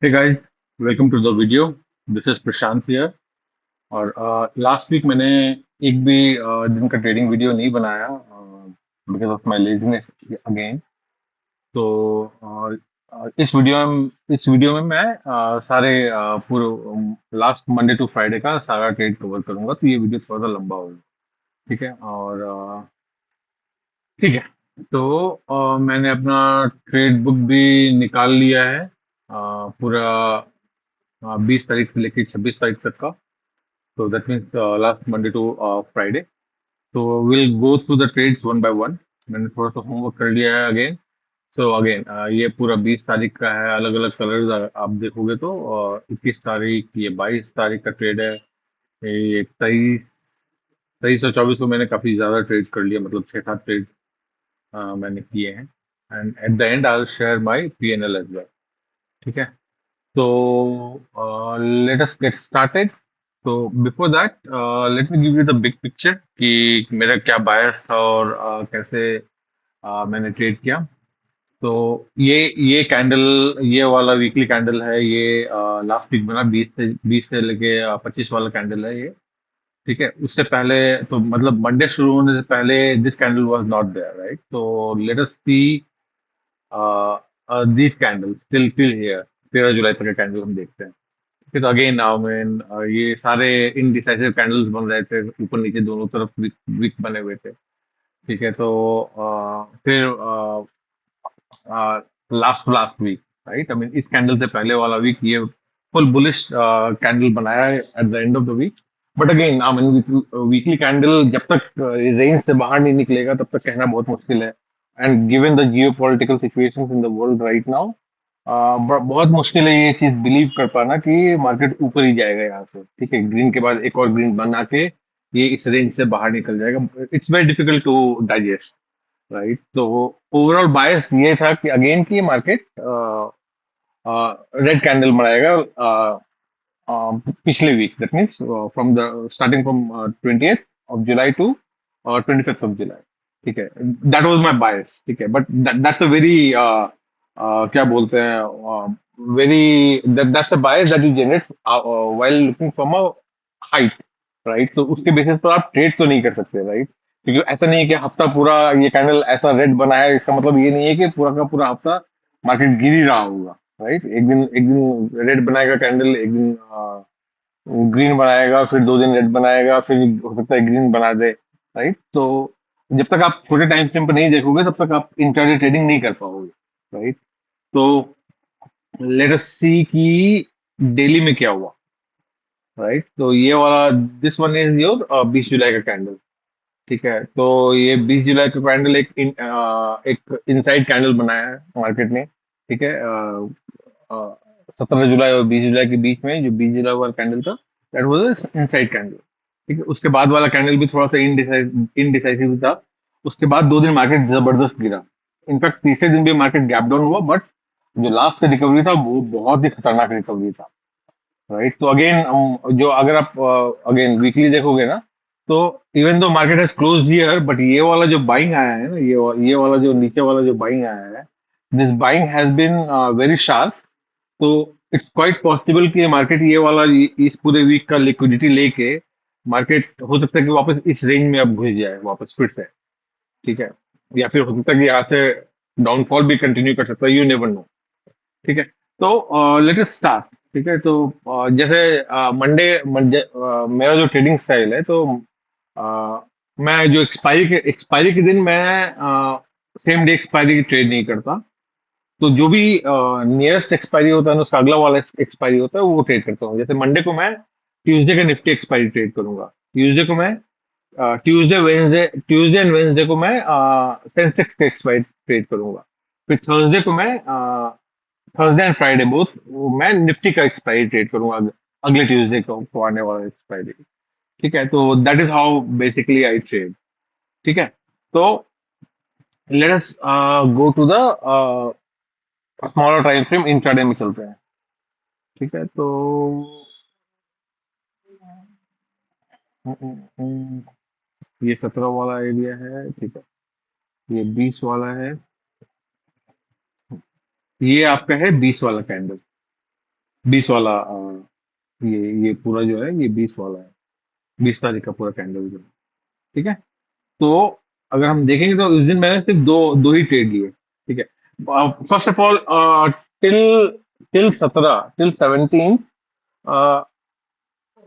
Hey guys, welcome to the video. This is Prashant here. और last week मैंने एक भी दिन का ट्रेडिंग वीडियो नहीं बनाया because of my laziness again. तो इस वीडियो में मैं सारे पूरे लास्ट मंडे टू फ्राइडे का सारा ट्रेड कवर करूंगा, तो ये वीडियो थोड़ा सा लंबा होगा। ठीक है। और ठीक है। तो मैंने अपना ट्रेड बुक भी निकाल लिया है, पूरा 20 तारीख से लेकर 26 तारीख तक का। So that means last Monday to Friday. So we'll go through the trades one by one. मैंने थोड़ा सा होमवर्क कर लिया है अगेन। सो अगेन ये पूरा 20 तारीख का है, अलग अलग कलर्स आप देखोगे तो 21 तारीख, ये 22 तारीख का ट्रेड है, ये 23 और 24 को मैंने काफी ज्यादा ट्रेड कर लिया, मतलब 6-7 ट्रेड मैंने किए हैं। And at the end I will share my P&L as well. ठीक है। So let us get started. So before that, let me give you the big picture कि मेरा क्या बायस था और कैसे मैंने ट्रेड किया। तो ये कैंडल, ये वाला वीकली कैंडल है, ये लास्ट वीक बना, 20 से लेके 25 वाला कैंडल है ये। ठीक है। उससे पहले तो मतलब मंडे शुरू होने से पहले this candle was not there, right? तो let us see this candle till here. 13 जुलाई तक का कैंडल हम देखते हैं। फिर अगेन आई मीन ये सारे इनडिसाइसिव कैंडल्स बन रहे थे, ऊपर नीचे दोनों तरफ वीक वीक बने हुए थे। ठीक है। तो फिर last last week, right, I mean इस कैंडल से पहले वाला वीक ये फुल बुलिश कैंडल बनाया है at the end of the week. But again I mean weekly candle जब तक रेंज से बाहर नहीं निकलेगा तब तक कहना बहुत मुश्किल है। And given the Jio political situation in the world right now, बहुत मुश्किल है ये चीज बिलीव कर पाना कि मार्केट ऊपर ही जाएगा यहाँ से। ठीक है, ग्रीन के बाद एक और ग्रीन बना के ये इस रेंज से बाहर निकल जाएगा। It's very difficult to digest, right? तो ओवरऑल बायस ये था कि अगेन की मार्केट रेड कैंडल बनाएगा पिछले week, that means from the starting from 20th of July to 25th of July। ठीक है, दैट वाज माय बायस। ठीक है, बट दैट्स अ वेरी क्या बोलते हैं, very, that's a bias that you generate while looking from a height, right? तो उसके basis पर आप ट्रेड तो नहीं कर सकते, राइट? क्योंकि ऐसा नहीं है कि हफ्ता पूरा ये कैंडल ऐसा रेड बना है, इसका मतलब ये नहीं है कि पूरा का पूरा हफ्ता मार्केट गिर ही रहा होगा, राइट? एक दिन रेड बनाएगा कैंडल, एक दिन ग्रीन बनाएगा, फिर 2 दिन रेड बनाएगा, फिर हो सकता है ग्रीन बना दे, राइट? तो जब तक आप छोटे टाइम फ्रेम पर नहीं देखोगे तब तक आप इंट्राडे ट्रेडिंग नहीं कर पाओगे, राइट? तो लेट अस सी कि डेली में क्या हुआ, राइट? तो ये वाला, दिस वन इज योर 20 जुलाई का कैंडल। ठीक है। तो ये 20 जुलाई का कैंडल एक इनसाइड कैंडल बनाया है मार्केट ने। ठीक है। 17 जुलाई और 20 जुलाई के बीच में जो 20 जुलाई वाला कैंडल था, दैट वाज इनसाइड कैंडल। ठीक है। उसके बाद वाला कैंडल भी थोड़ा सा इनडिसाइसिव था। उसके बाद 2 दिन मार्केट जबरदस्त गिरा। इनफैक्ट तीसरे दिन भी मार्केट गैप डाउन हुआ, बट जो लास्ट का रिकवरी था वो बहुत ही खतरनाक रिकवरी था, राइट? तो अगेन जो अगर आप अगेन वीकली देखोगे ना, तो even though market has close here, but ये वाला जो बाइंग आया है ना, ये वाला जो नीचे वाला जो बाइंग आया है, this buying has been very sharp. तो इट्स क्वाइट पॉसिबल कि मार्केट ये वाला इस पूरे वीक का लिक्विडिटी लेके मार्केट हो सकता है कि वापस इस रेंज में अब घुस जाए वापस फिर से। ठीक है। या फिर हो सकता है कि यहाँ से डाउनफॉल भी कंटिन्यू कर सकता है, यू नेवर नो। ठीक है। तो लेट अस स्टार्ट। ठीक है। तो जैसे मंडे मेरा जो ट्रेडिंग स्टाइल है, तो अ, मैं जो एक्सपायरी के दिन मैं सेम डे एक्सपायरी की ट्रेड नहीं करता। तो जो भी नियरेस्ट एक्सपायरी होता है ना, उसका अगला वाला एक्सपायरी होता है, वो ट्रेड करता हूँ। जैसे मंडे को मैं ट्यूसडे का निफ्टी एक्सपायरी ट्रेड करूंगा। ट्यूसडे को मैं ट्यूसडे एंड वेंसडे को मैं सेंसेक्स का एक्सपायरी ट्रेड करूंगा। फिर थर्सडे को मैं थर्सडे एंड फ्राइडे बोथ मैं निफ्टी का एक्सपायरी ट्रेड करूंगा, अगले ट्यूसडे को आने वाला एक्सपायरी। ठीक है। तो that is how basically I trade. ठीक है। तो let us go to the smaller time frame, intraday में चलते हैं। ठीक है। तो ये 17 वाला एरिया है। ठीक है। ये 20 वाला है। ये आपका है 20 वाला कैंडल। 20 वाला ये पूरा जो है ये 20 वाला है, 20 तारीख का पूरा कैंडल जो है। ठीक है। तो अगर हम देखेंगे तो उस दिन मैंने सिर्फ दो दो ही ट्रेड लिए। ठीक है। First of all till till 17 till 17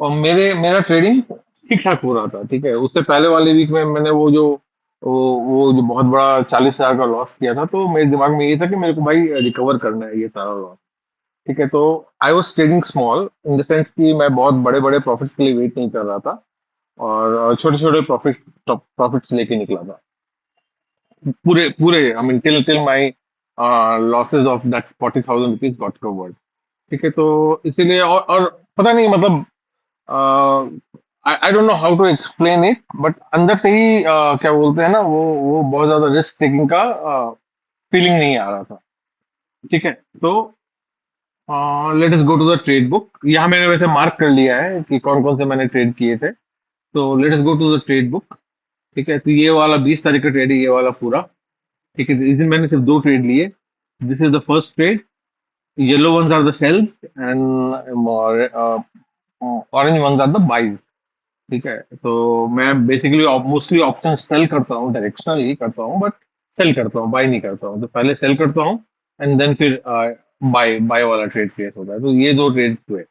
और मेरा ट्रेडिंग ठीक ठाक हो रहा था। ठीक है। उससे पहले वाले वीक में मैंने वो जो बहुत बड़ा 40,000 का लॉस किया था, तो मेरे दिमाग में ये था कि मेरे को भाई रिकवर करना है ये सारा लॉस। ठीक है। तो I was trading small in the sense कि मैं बहुत बड़े बड़े प्रॉफिट के लिए वेट नहीं कर रहा था, और छोटे छोटे प्रॉफिट्स लेके निकला था। पूरे पूरे I mean till till my losses of that 40,000 rupees got covered. ठीक है। तो इसीलिए और पता नहीं मतलब I don't know how to explain it, but अंदर से ही क्या बोलते हैं ना, वो बहुत ज्यादा रिस्क टेकिंग का फीलिंग नहीं आ रहा था। ठीक है। तो let us go to the trade book. यहाँ मैंने वैसे मार्क कर लिया है कि कौन कौन से मैंने ट्रेड किए थे। तो let us go to the trade book. ठीक है। तो ये वाला 20 तारीख का ट्रेड है, ये वाला पूरा। ठीक है। तो इस दिन मैंने सिर्फ दो ट्रेड लिए। This is the first trade. Yellow ones are the sells and orange ones are the buys. ठीक है। तो मैं बेसिकली मोस्टली ऑप्शन सेल करता हूँ, डायरेक्शनल ही करता हूँ, बट सेल करता हूँ, बाय नहीं करता हूँ। तो पहले सेल करता हूँ एंड देन फिर बाय बाय वाला ट्रेड क्रिएट होता है। तो ये दो ट्रेड हुए।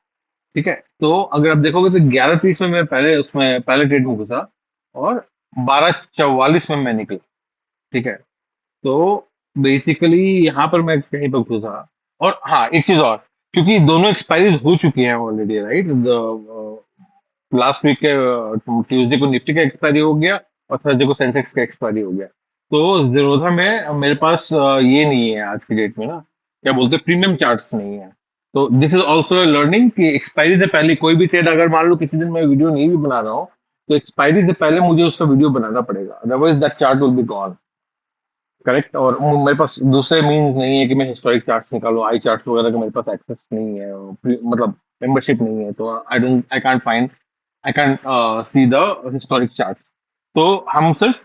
ठीक है। तो अगर आप देखोगे तो 11:30 में मैं पहले ट्रेड में घुसा, और 12:44 में मैं निकला। ठीक है। तो बेसिकली यहाँ पर मैं कहीं पर घुसा। और हाँ, एक चीज और, क्योंकि दोनों एक्सपायरीज हो चुकी हैं ऑलरेडी, राइट। लास्ट वीक के ट्यूसडे को निफ्टी का एक्सपायरी हो गया, और थर्सडे को सेंसेक्स का एक्सपायरी हो गया। तो जीरोधा में मेरे पास ये नहीं है आज की डेट में ना, क्या बोलते हैं, प्रीमियम चार्ट्स नहीं है। तो दिस इज ऑल्सो लर्निंग कि एक्सपायरी से पहले कोई भी ट्रेड, अगर मान लो किसी दिन मैं वीडियो नहीं भी बना रहा हूँ, तो एक्सपायरी से पहले मुझे उसका वीडियो बनाना पड़ेगा, otherwise that chart will be gone. Correct. और मेरे पास दूसरे मीन्स नहीं है कि मैं हिस्टोरिक चार्ट्स निकालूं, आई चार्ट्स वगैरह का मेरे पास एक्सेस नहीं है, मतलब मेंबरशिप नहीं है। तो I can't find, I can see the historic charts. तो हम सिर्फ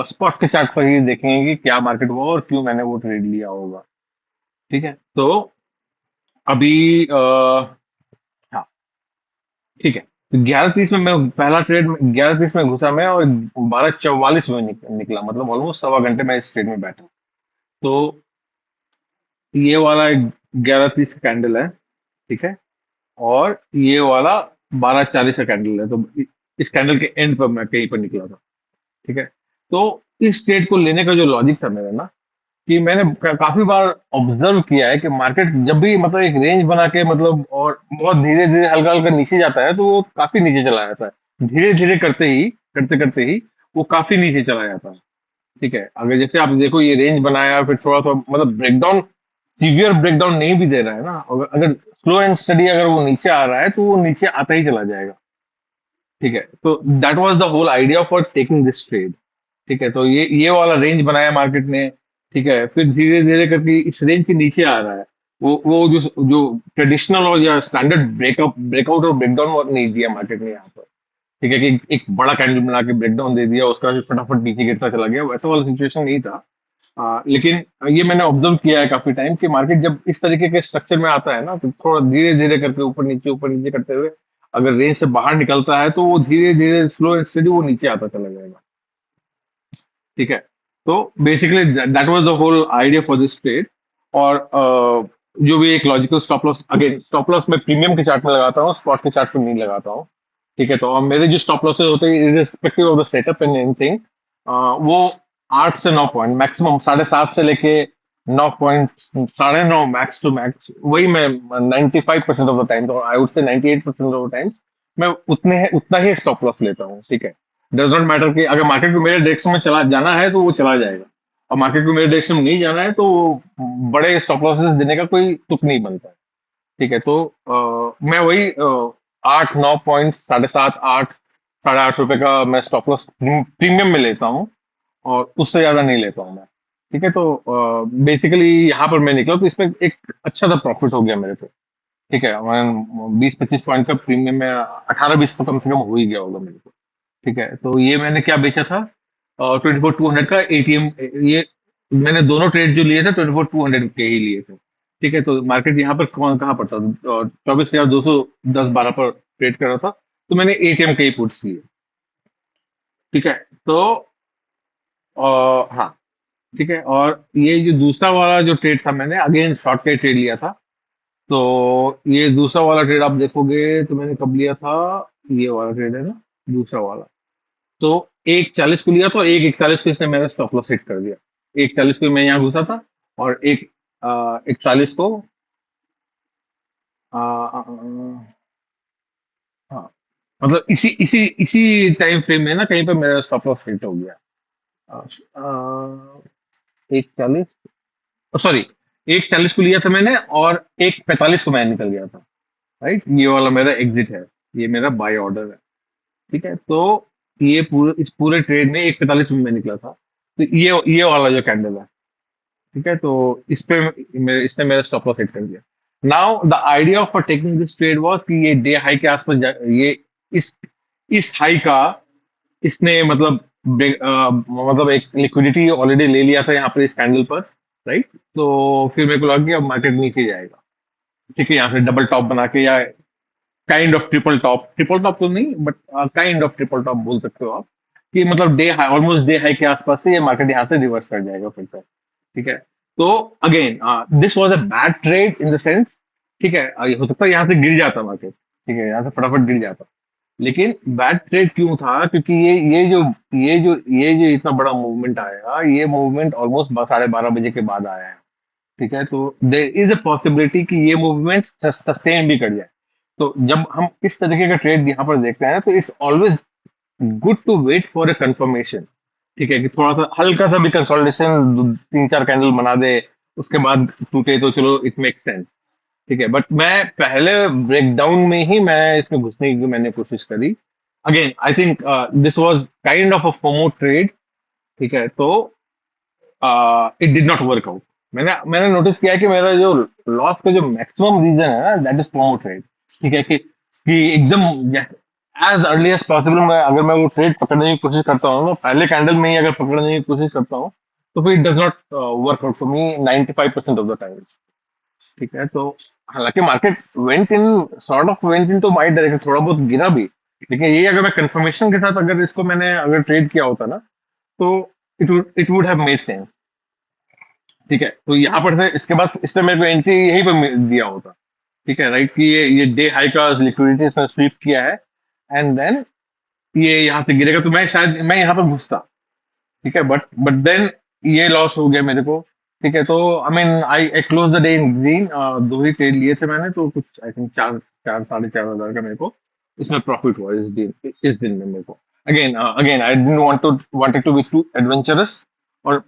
स्पॉट के चार्ट पर ही देखेंगे कि क्या मार्केट हुआ और क्यों मैंने वो ट्रेड लिया होगा। ठीक है। तो अभी हाँ, ठीक है। तो 11:30 में मैं पहला ट्रेड, 11:30 में घुसा मैं, और 12:44 में निकला, मतलब ऑलमोस्ट सवा घंटे मैं इस ट्रेड में बैठा। तो ये वाला 11:30 का कैंडल है। ठीक है। और ये वाला 12:40 का कैंडल है। तो इस कैंडल के एंड पर मैं कहीं पर निकला था। ठीक है। तो इस ट्रेड को लेने का जो लॉजिक था मेरा ना, कि मैंने काफी बार ऑब्जर्व किया है कि मार्केट जब भी मतलब एक रेंज बना के, मतलब और बहुत धीरे धीरे हल्का हल्का नीचे जाता है, तो वो काफी नीचे चला जाता है, धीरे धीरे करते करते ही वो काफी नीचे चला जाता है। ठीक है। अगर जैसे आप देखो, ये रेंज बनाया, फिर थोड़ा थोड़ा मतलब ब्रेकडाउन, सीवियर ब्रेकडाउन नहीं भी दे रहा है ना, अगर अगर स्लो एंड स्टडी अगर वो नीचे आ रहा है, तो वो नीचे आता ही चला जाएगा। ठीक है। तो that was the whole idea for taking this trade. ठीक है। तो ये वाला रेंज बनाया मार्केट ने। ठीक है। फिर धीरे धीरे करके इस रेंज के नीचे आ रहा है। वो जो जो ट्रेडिशनल और या स्टैंडर्ड ब्रेकआउट और ब्रेकडाउन नहीं दिया मार्केट ने यहाँ पर। ठीक है। कि एक बड़ा कैंडल बना के ब्रेकडाउन दे दिया, उसका फिर फटाफट नीचे गिरता चला गया, वैसा वाला सिचुएशन नहीं था। लेकिन ये मैंने ऑब्जर्व किया है काफी टाइम, कि मार्केट जब इस तरीके के स्ट्रक्चर में आता है ना, तो थोड़ा धीरे धीरे करके ऊपर नीचे करते हुए अगर रेंज से बाहर निकलता है, तो वो धीरे धीरे स्लो एंड स्टेडी वो नीचे आता चला जाएगा। ठीक है। तो basically that was the whole idea for this trade. और जो भी एक logical stop loss, again stop loss मैं प्रीमियम के चार्ट में लगाता हूँ, स्पॉट के चार्ट में नहीं लगाता हूँ। ठीक है। तो मेरे जो स्टॉप लॉसेस होते हैं, irrespective of the setup and anything, वो 8 से 9 पॉइंट मैक्सिमम, 7.5 से लेके 9 पॉइंट, 9.5 मैक्स टू मैक्स, वही मैं 95% ऑफ द टाइम, तो I would say 98% of the time मैं उतना ही स्टॉप लॉस लेता हूँ। ठीक है। डज नॉट मैटर कि अगर मार्केट को मेरे डायरेक्शन में चला जाना है तो वो चला जाएगा, और मार्केट को मेरे डायरेक्शन में नहीं जाना है, तो बड़े स्टॉप लॉसेस देने का कोई तुक नहीं बनता है। ठीक है। तो मैं वही 8 9 पॉइंट, 7.5 8, ₹8.5 का मैं स्टॉप लॉस प्रीमियम में लेता हूँ, और उससे ज्यादा नहीं लेता हूँ मैं। ठीक है। तो बेसिकली यहाँ पर मैं निकला, तो इसमें एक अच्छा सा प्रॉफिट हो गया मेरे को। ठीक है। मैं 20 25 पॉइंट का प्रीमियम में 18 20 तो कम से कम हो ही गया होगा मेरे को। ठीक है। तो ये मैंने क्या बेचा था, 24 200 का एटीएम। ये मैंने दोनों ट्रेड जो लिए थे 24 200 के ही लिए थे। ठीक है, तो मार्केट यहाँ पर कहाँ पर था, 24,210-12 पर ट्रेड कर रहा था। तो मैंने एटीएम के ही पुट्स लिए। ठीक है, तो हाँ, ठीक है। और ये जो दूसरा वाला जो ट्रेड था, मैंने अगेन शॉर्ट का ट्रेड लिया था। तो ये दूसरा वाला ट्रेड आप देखोगे तो मैंने कब लिया था, ये वाला ट्रेड है ना, दूसरा वाला। तो 1:40 को लिया था, और 1:41 को इसने मेरा स्टॉप लॉस हिट कर दिया। 1:40 को मैं यहाँ घुसा था, और 1:41 को आ, आ, आ, हाँ, मतलब इसी इसी इसी टाइम फ्रेम में ना कहीं पे मेरा स्टॉप लॉस हिट हो गया। 1:40, सॉरी, 1:40 को लिया था मैंने, और 1:45 को मैं निकल गया था। राइट, ये वाला मेरा एग्जिट है, ये मेरा बाय ऑर्डर है। ठीक है, तो ये पूरे इस पूरे ट्रेड में 1:45 में मैं निकला था। तो ये वाला जो कैंडल है, ठीक है, तो इस पे इसने मेरा स्टॉप लॉस हिट कर दिया। Now the idea for taking this trade was कि ये डे हाई के आसपास ये इस इस हाई का इसने मतलब मतलब एक लिक्विडिटी ऑलरेडी ले लिया था यहाँ पर इस कैंडल पर। राइट, तो फिर मेरे को लगा कि अब मार्केट नीचे जाएगा। ठीक है, यहाँ से डबल टॉप बना के, या काइंड ऑफ ट्रिपल टॉप तो नहीं, but kind of triple top बोल सकते हो आप, कि मतलब day high, almost day high के आसपास से ये मार्केट यहाँ से रिवर्स कर जाएगा फिर से। ठीक है, तो again this was a bad trade in the sense. ठीक है, ये हो सकता है यहाँ से गिर जाता मार्केट, ठीक है, यहाँ से फटाफट गिर जाता। लेकिन बैड ट्रेड क्यों था, क्योंकि ये जो इतना बड़ा मूवमेंट आया, ये मूवमेंट ऑलमोस्ट 12:30 बजे के बाद आया है। ठीक है, तो देर इज अ पॉसिबिलिटी कि ये मूवमेंट सस्टेन भी कर जाए। तो जब हम इस तरीके का ट्रेड यहाँ पर देखते हैं, तो it's always good to wait for a confirmation. ठीक है, कि थोड़ा सा हल्का सा भी कंसोलिडेशन 3-4 कैंडल बना दे, उसके बाद टूटे, तो चलो इट मेक सेंस। ठीक है, बट मैं पहले ब्रेकडाउन में ही मैं इसमें घुसने की मैंने कोशिश करी। Again I think this was kind of a FOMO trade. ठीक है, तो it did not work out. मैंने नोटिस किया है कि मेरा जो लॉस का जो मैक्सिमम रीजन है ना, दैट इज प्रोमो ट्रेड। ठीक है, कि एकदम एज अर्ली एज पॉसिबल मैं अगर मैं वो ट्रेड पकड़ने की कोशिश करता हूँ, तो पहले कैंडल में ही अगर पकड़ने की कोशिश करता हूँ, तो फिर it does not work out for me 95% of the times. ठीक है, तो हालांकि market went into my direction, थोड़ा बहुत गिरा भी। लेकिन ये अगर मैं कंफर्मेशन के साथ अगर इसको मैंने अगर ट्रेड किया होता ना, तो it would have made sense. ठीक है, तो यहाँ पर से इसके बाद इसने मेरे को एंट्री यहीं पर दिया होता। ठीक है, राइट, कि ये डे हाई का लिक्विडिटी इसने स्वीप किया है, एंड देन ये यहाँ से गिरेगा, तो मैं शायद मैं यहाँ पर घुसता। ठीक है, बट देन ये लॉस हो गया मेरे को। ठीक है, तो I mean I close the day in green. दो ही ट्रेड लिए थे मैंने, तो कुछ आई थिंक 4 4 साढ़े 4 हजार का मेरे को इसमें प्रॉफिट हुआ इस दिन में मेरे को। Again I didn't wanted to be too adventurous. और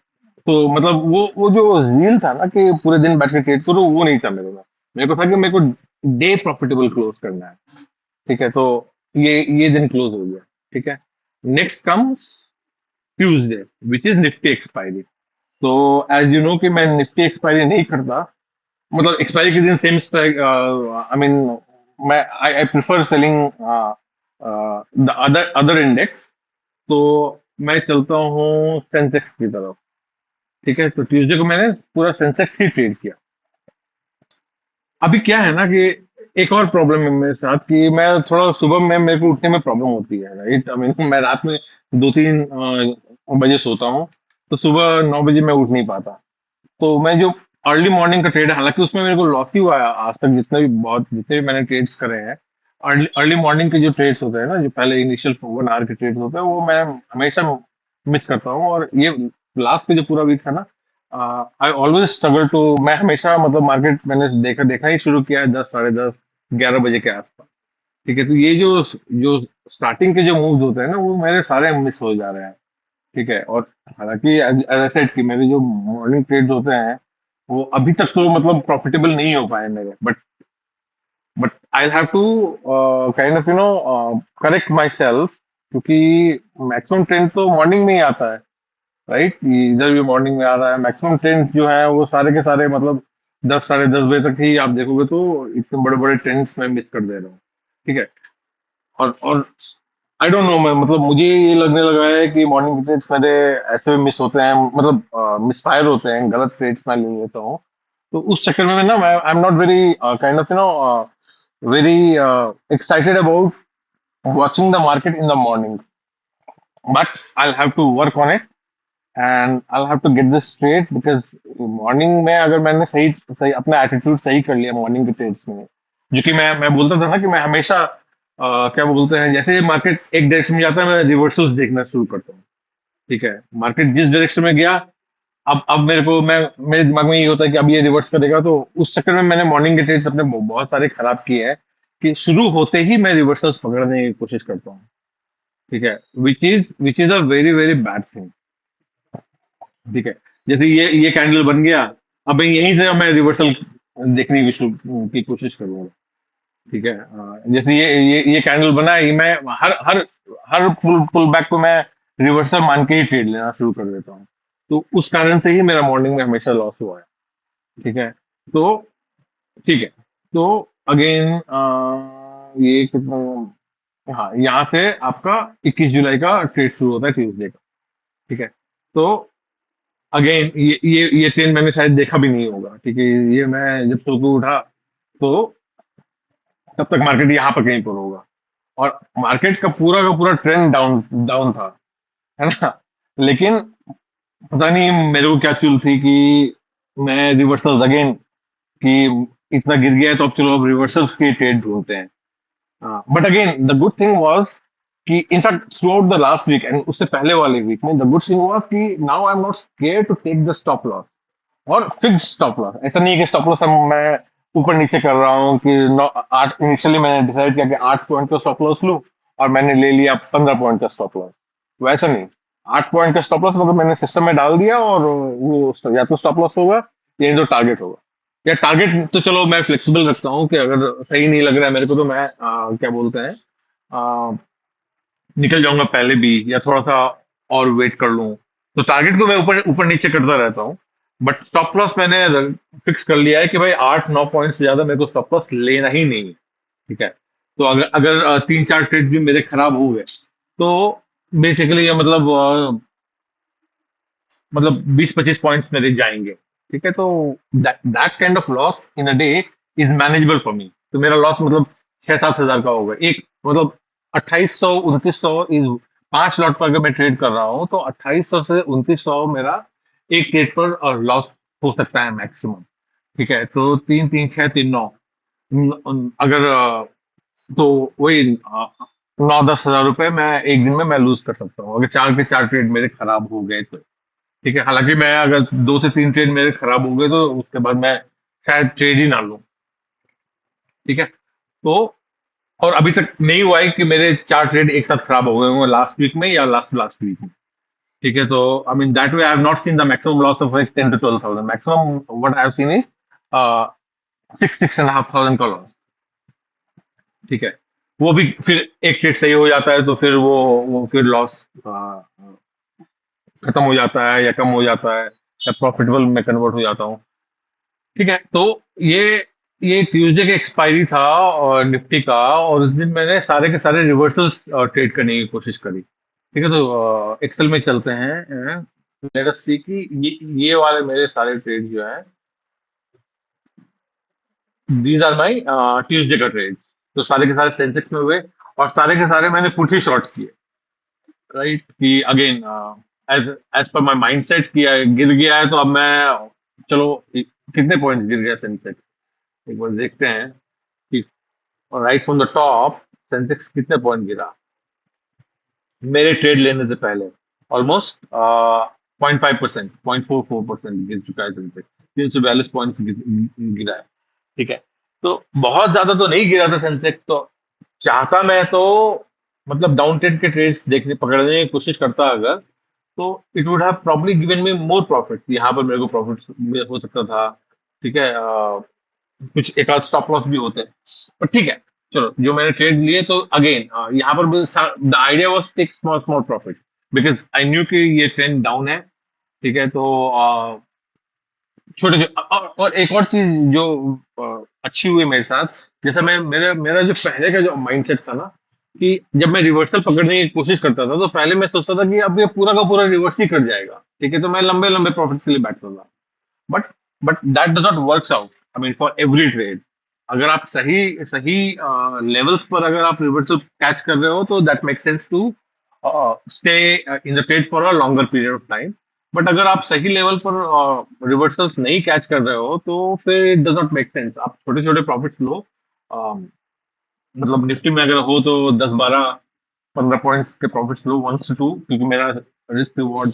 तो मतलब वो जो जील था ना कि पूरे दिन बैठ के ट्रेड करो, वो नहीं था मेरे में। मेरे को था कि मेरे को डे प्रॉफिटेबल क्लोज करना है। ठीक है, तो ये दिन क्लोज हो गया। ठीक है, next comes Tuesday, which is Nifty expiry. तो एज यू नो कि मैं निफ्टी एक्सपायरी नहीं करता, मतलब एक्सपायरी के दिन सेम स्ट्राइक, आई मीन मैं I prefer selling the other other index. तो मैं चलता हूँ सेंसेक्स की तरफ। ठीक है, तो ट्यूसडे को मैंने पूरा सेंसेक्स ही ट्रेड किया। अभी क्या है ना कि एक और प्रॉब्लम है मेरे साथ, कि मैं थोड़ा सुबह में मेरे को उठने में प्रॉब्लम होती है। राइट, आई मीन मैं रात में 2-3 बजे सोता हूँ, तो सुबह 9 बजे मैं उठ नहीं पाता। तो मैं जो अर्ली मॉर्निंग का ट्रेड है, हालांकि उसमें मेरे को लॉस ही हुआ है आज तक, जितने भी मैंने ट्रेड्स करे हैं। अर्ली अर्ली मॉर्निंग के जो ट्रेड्स होते हैं ना, जो पहले इनिशियल 1 आवर के ट्रेड्स होते हैं, वो मैं हमेशा मिस करता हूँ। और ये लास्ट का जो पूरा वीक था ना, आई ऑलवेज स्ट्रगल टू, मैं हमेशा मतलब मार्केट मैंने देखा देखा ही शुरू किया है 10, 10:30, 11 बजे के आसपास। ठीक है, तो ये जो स्टार्टिंग के जो मूव्स होते हैं ना, वो मेरे सारे मिस हो जा रहे हैं। ठीक है, और हालांकि एज आई सेड कि मेरे जो मॉर्निंग ट्रेड्स होते हैं, वो अभी तक तो मतलब प्रॉफिटेबल नहीं हो पाए मेरे, but I have to kind of correct myself, क्योंकि मैक्सिमम ट्रेंड तो मॉर्निंग में ही आता है। राइट, इधर भी मॉर्निंग में आ रहा है। मैक्सिमम ट्रेंड्स जो है वो सारे के सारे मतलब 10, 10:30 बजे तक ही आप देखोगे, तो इतने बड़े बड़े ट्रेंड्स मैं मिस कर दे रहा हूँ। ठीक है, और आई डोंट नो, मैं मतलब मुझे ये लगने लगा है कि मॉर्निंग ट्रेड्स मेरे ऐसे मिस होते हैं, मतलब मिस फायर होते हैं, गलत ट्रेड्स मैं ले लेता हूँ। तो उस चक्कर में ना मैं I am not very kind of very excited about watching the market in the morning, but I'll have to work on it and I'll have to get this straight because morning में अगर मैंने सही सही अपना attitude सही कर लिया morning के ट्रेड्स में, जो कि मैं बोलता था ना कि मैं हमेशा क्या बोलते हैं, जैसे ये मार्केट एक डायरेक्शन में जाता है मैं रिवर्सल्स देखना शुरू करता हूँ। ठीक है, मार्केट जिस डायरेक्शन में गया, अब मेरे को मैं मेरे दिमाग में ये होता है कि अब ये रिवर्स करेगा, तो उस चक्कर में मैंने मॉर्निंग के ट्रेड्स अपने बहुत सारे खराब किए हैं कि शुरू होते ही मैं रिवर्सल्स पकड़ने की कोशिश करता हूँ। ठीक है, which is a very very bad thing. ठीक है, जैसे ये कैंडल बन गया, अब मैं यहीं से मैं रिवर्सल देखने की कोशिश करूंगा। ठीक है, जैसे ये कैंडल बना है, ये मैं हर हर हर पुल बैक को मैं रिवर्सल मान के ही ट्रेड लेना शुरू कर देता हूँ। तो उस कारण से ही मेरा मॉर्निंग में हमेशा लॉस हुआ है। ठीक है, तो ठीक है, तो अगेन ये कितना, हाँ, यहाँ से आपका 21 जुलाई का ट्रेड शुरू होता है, ट्यूसडे का। ठीक है, तो अगेन ये ट्रेंड मैंने शायद देखा भी नहीं होगा। ठीक है, ये मैं जब सुबह उठा तो तब तक मार्केट यहाँ पर कहीं पर होगा, और मार्केट का पूरा ट्रेंड डाउन डाउन था, है ना। लेकिन पता नहीं मेरे को क्या चुल थी कि मैं रिवर्सल अगेन, कि इतना गिर गया है तो अब चलो अब रिवर्सल्स की ट्रेड ढूंढते हैं। But again the good thing was कि in fact throughout the last week and उससे पहले वाले वीक में द गुड थिंग वाज कि now I am not scare to take the stop loss और फिक्स स्टॉप लॉस। ऐसा नहीं है कि स्टॉप लॉस मैं ऊपर नीचे कर रहा हूँ कि आठ, इनिशियली मैंने डिसाइड किया कि 8 पॉइंट का स्टॉप लॉस लूं और मैंने ले लिया 15 पॉइंट का स्टॉप लॉस। वैसा नहीं, 8 पॉइंट का स्टॉप लॉस मतलब मैंने सिस्टम में डाल दिया और वो या तो स्टॉप लॉस होगा या तो टारगेट होगा। या टारगेट तो चलो मैं फ्लेक्सिबल रखता हूँ कि अगर सही नहीं लग रहा है मेरे को तो मैं क्या बोलते हैं, आ, निकल जाऊंगा पहले भी या थोड़ा सा और वेट कर लूं। तो टारगेट को मैं ऊपर ऊपर नीचे करता रहता हूँ, बट स्टॉप लॉस मैंने फिक्स कर लिया है कि भाई 8-9 पॉइंट से ज्यादा मेरे को स्टॉप लॉस लेना ही नहीं है। ठीक है, तो अगर अगर 3-4 ट्रेड भी मेरे खराब हो गए तो बेसिकली ये मतलब 20-25 पॉइंट्स मेरे जाएंगे। ठीक है, तो that kind of loss in a day is manageable for me. तो मेरा लॉस मतलब 6-7 हजार का होगा एक, मतलब 2800-2900 इज 5 लॉट पर अगर मैं ट्रेड कर रहा हूँ तो 2800 से 2900 मेरा एक ट्रेड पर लॉस हो सकता है मैक्सिमम। ठीक है, तो 3-3-6-3-9, अगर तो वही 9-10 हजार रुपए मैं एक दिन में मैं लूज कर सकता हूँ अगर 4 के 4 ट्रेड मेरे खराब हो गए तो। ठीक है, हालांकि मैं अगर 2 से 3 ट्रेड मेरे खराब हो गए तो उसके बाद मैं शायद ट्रेड ही ना लूं। ठीक है, तो और अभी तक नहीं हुआ है कि मेरे 4 ट्रेड एक साथ खराब हो गए हों लास्ट वीक में या लास्ट लास्ट वीक में। ठीक है, तो I mean that way I have not seen the maximum loss of like 10 to 12 thousand। Maximum what I have seen is 6-6.5 thousand का लॉस। ठीक है, वो भी फिर एक ट्रेड सही हो जाता है तो फिर वो फिर लॉस खत्म हो जाता है या कम हो जाता है या प्रॉफिटेबल में कन्वर्ट हो जाता हूँ। ठीक है, तो ये ये ट्यूसडे का एक्सपायरी था और निफ्टी का, और उस दिन मैंने सारे के सारे रिवर्सल्स ट्रेड करने की कोशिश करी। ठीक है, तो एक्सेल में चलते हैं, लेट अस सी कि ये वाले मेरे सारे ट्रेड जो है, दीज आर माय ट्यूसडे का ट्रेड। तो सारे के सारे सेंसेक्स में हुए और सारे के सारे मैंने पुट ही शॉर्ट किए। राइट, कि again as as per my mindset किया, गिर गया है तो अब मैं चलो कितने पॉइंट गिर गया सेंसेक्स एक बार देखते हैं कि right from the top Sensex कितने पॉइंट गिरा मेरे ट्रेड लेने से पहले। ऑलमोस्ट 0.5%, 0.44% गिर चुका है सेंसेक्स। 342 पॉइंट गिरा है। ठीक है, तो बहुत ज्यादा तो नहीं गिरा था सेंसेक्स, तो चाहता मैं तो मतलब डाउन ट्रेड के ट्रेड्स देखने पकड़ने की कोशिश करता अगर, तो it would have probably given me more profit. यहाँ पर मेरे को प्रॉफिट हो सकता था। ठीक है, कुछ एक आध स्टॉप लॉस भी होते हैं, पर ठीक है, चलो जो मैंने ट्रेड लिए तो अगेन यहाँ पर the idea was take small small profit because I knew कि ये ट्रेंड डाउन है। ठीक है, तो छोटे और एक और चीज जो अच्छी हुई मेरे साथ, जैसा मैं मेरा मेरा जो पहले का जो माइंडसेट था ना, कि जब मैं रिवर्सल पकड़ने की कोशिश करता था तो पहले मैं सोचता था कि अब ये पूरा का पूरा रिवर्स ही कर जाएगा। ठीक है, तो मैं लंबे लंबे प्रॉफिट के लिए बैठता था। But but that does not works out, I mean for every trade. अगर आप सही सही लेवल्स पर अगर आप रिवर्सल कैच कर रहे हो तो that make sense to stay in the trade for a longer period of time. But अगर आप सही लेवल पर रिवर्सल्स नहीं कैच कर रहे हो तो फिर it does not make sense, आप छोटे छोटे प्रॉफिट्स लो। मतलब निफ्टी में अगर हो तो 10 12 15 पॉइंट्स के प्रॉफिट्स लो, 1 से 2, क्योंकि मेरा रिस्क रिवॉर्ड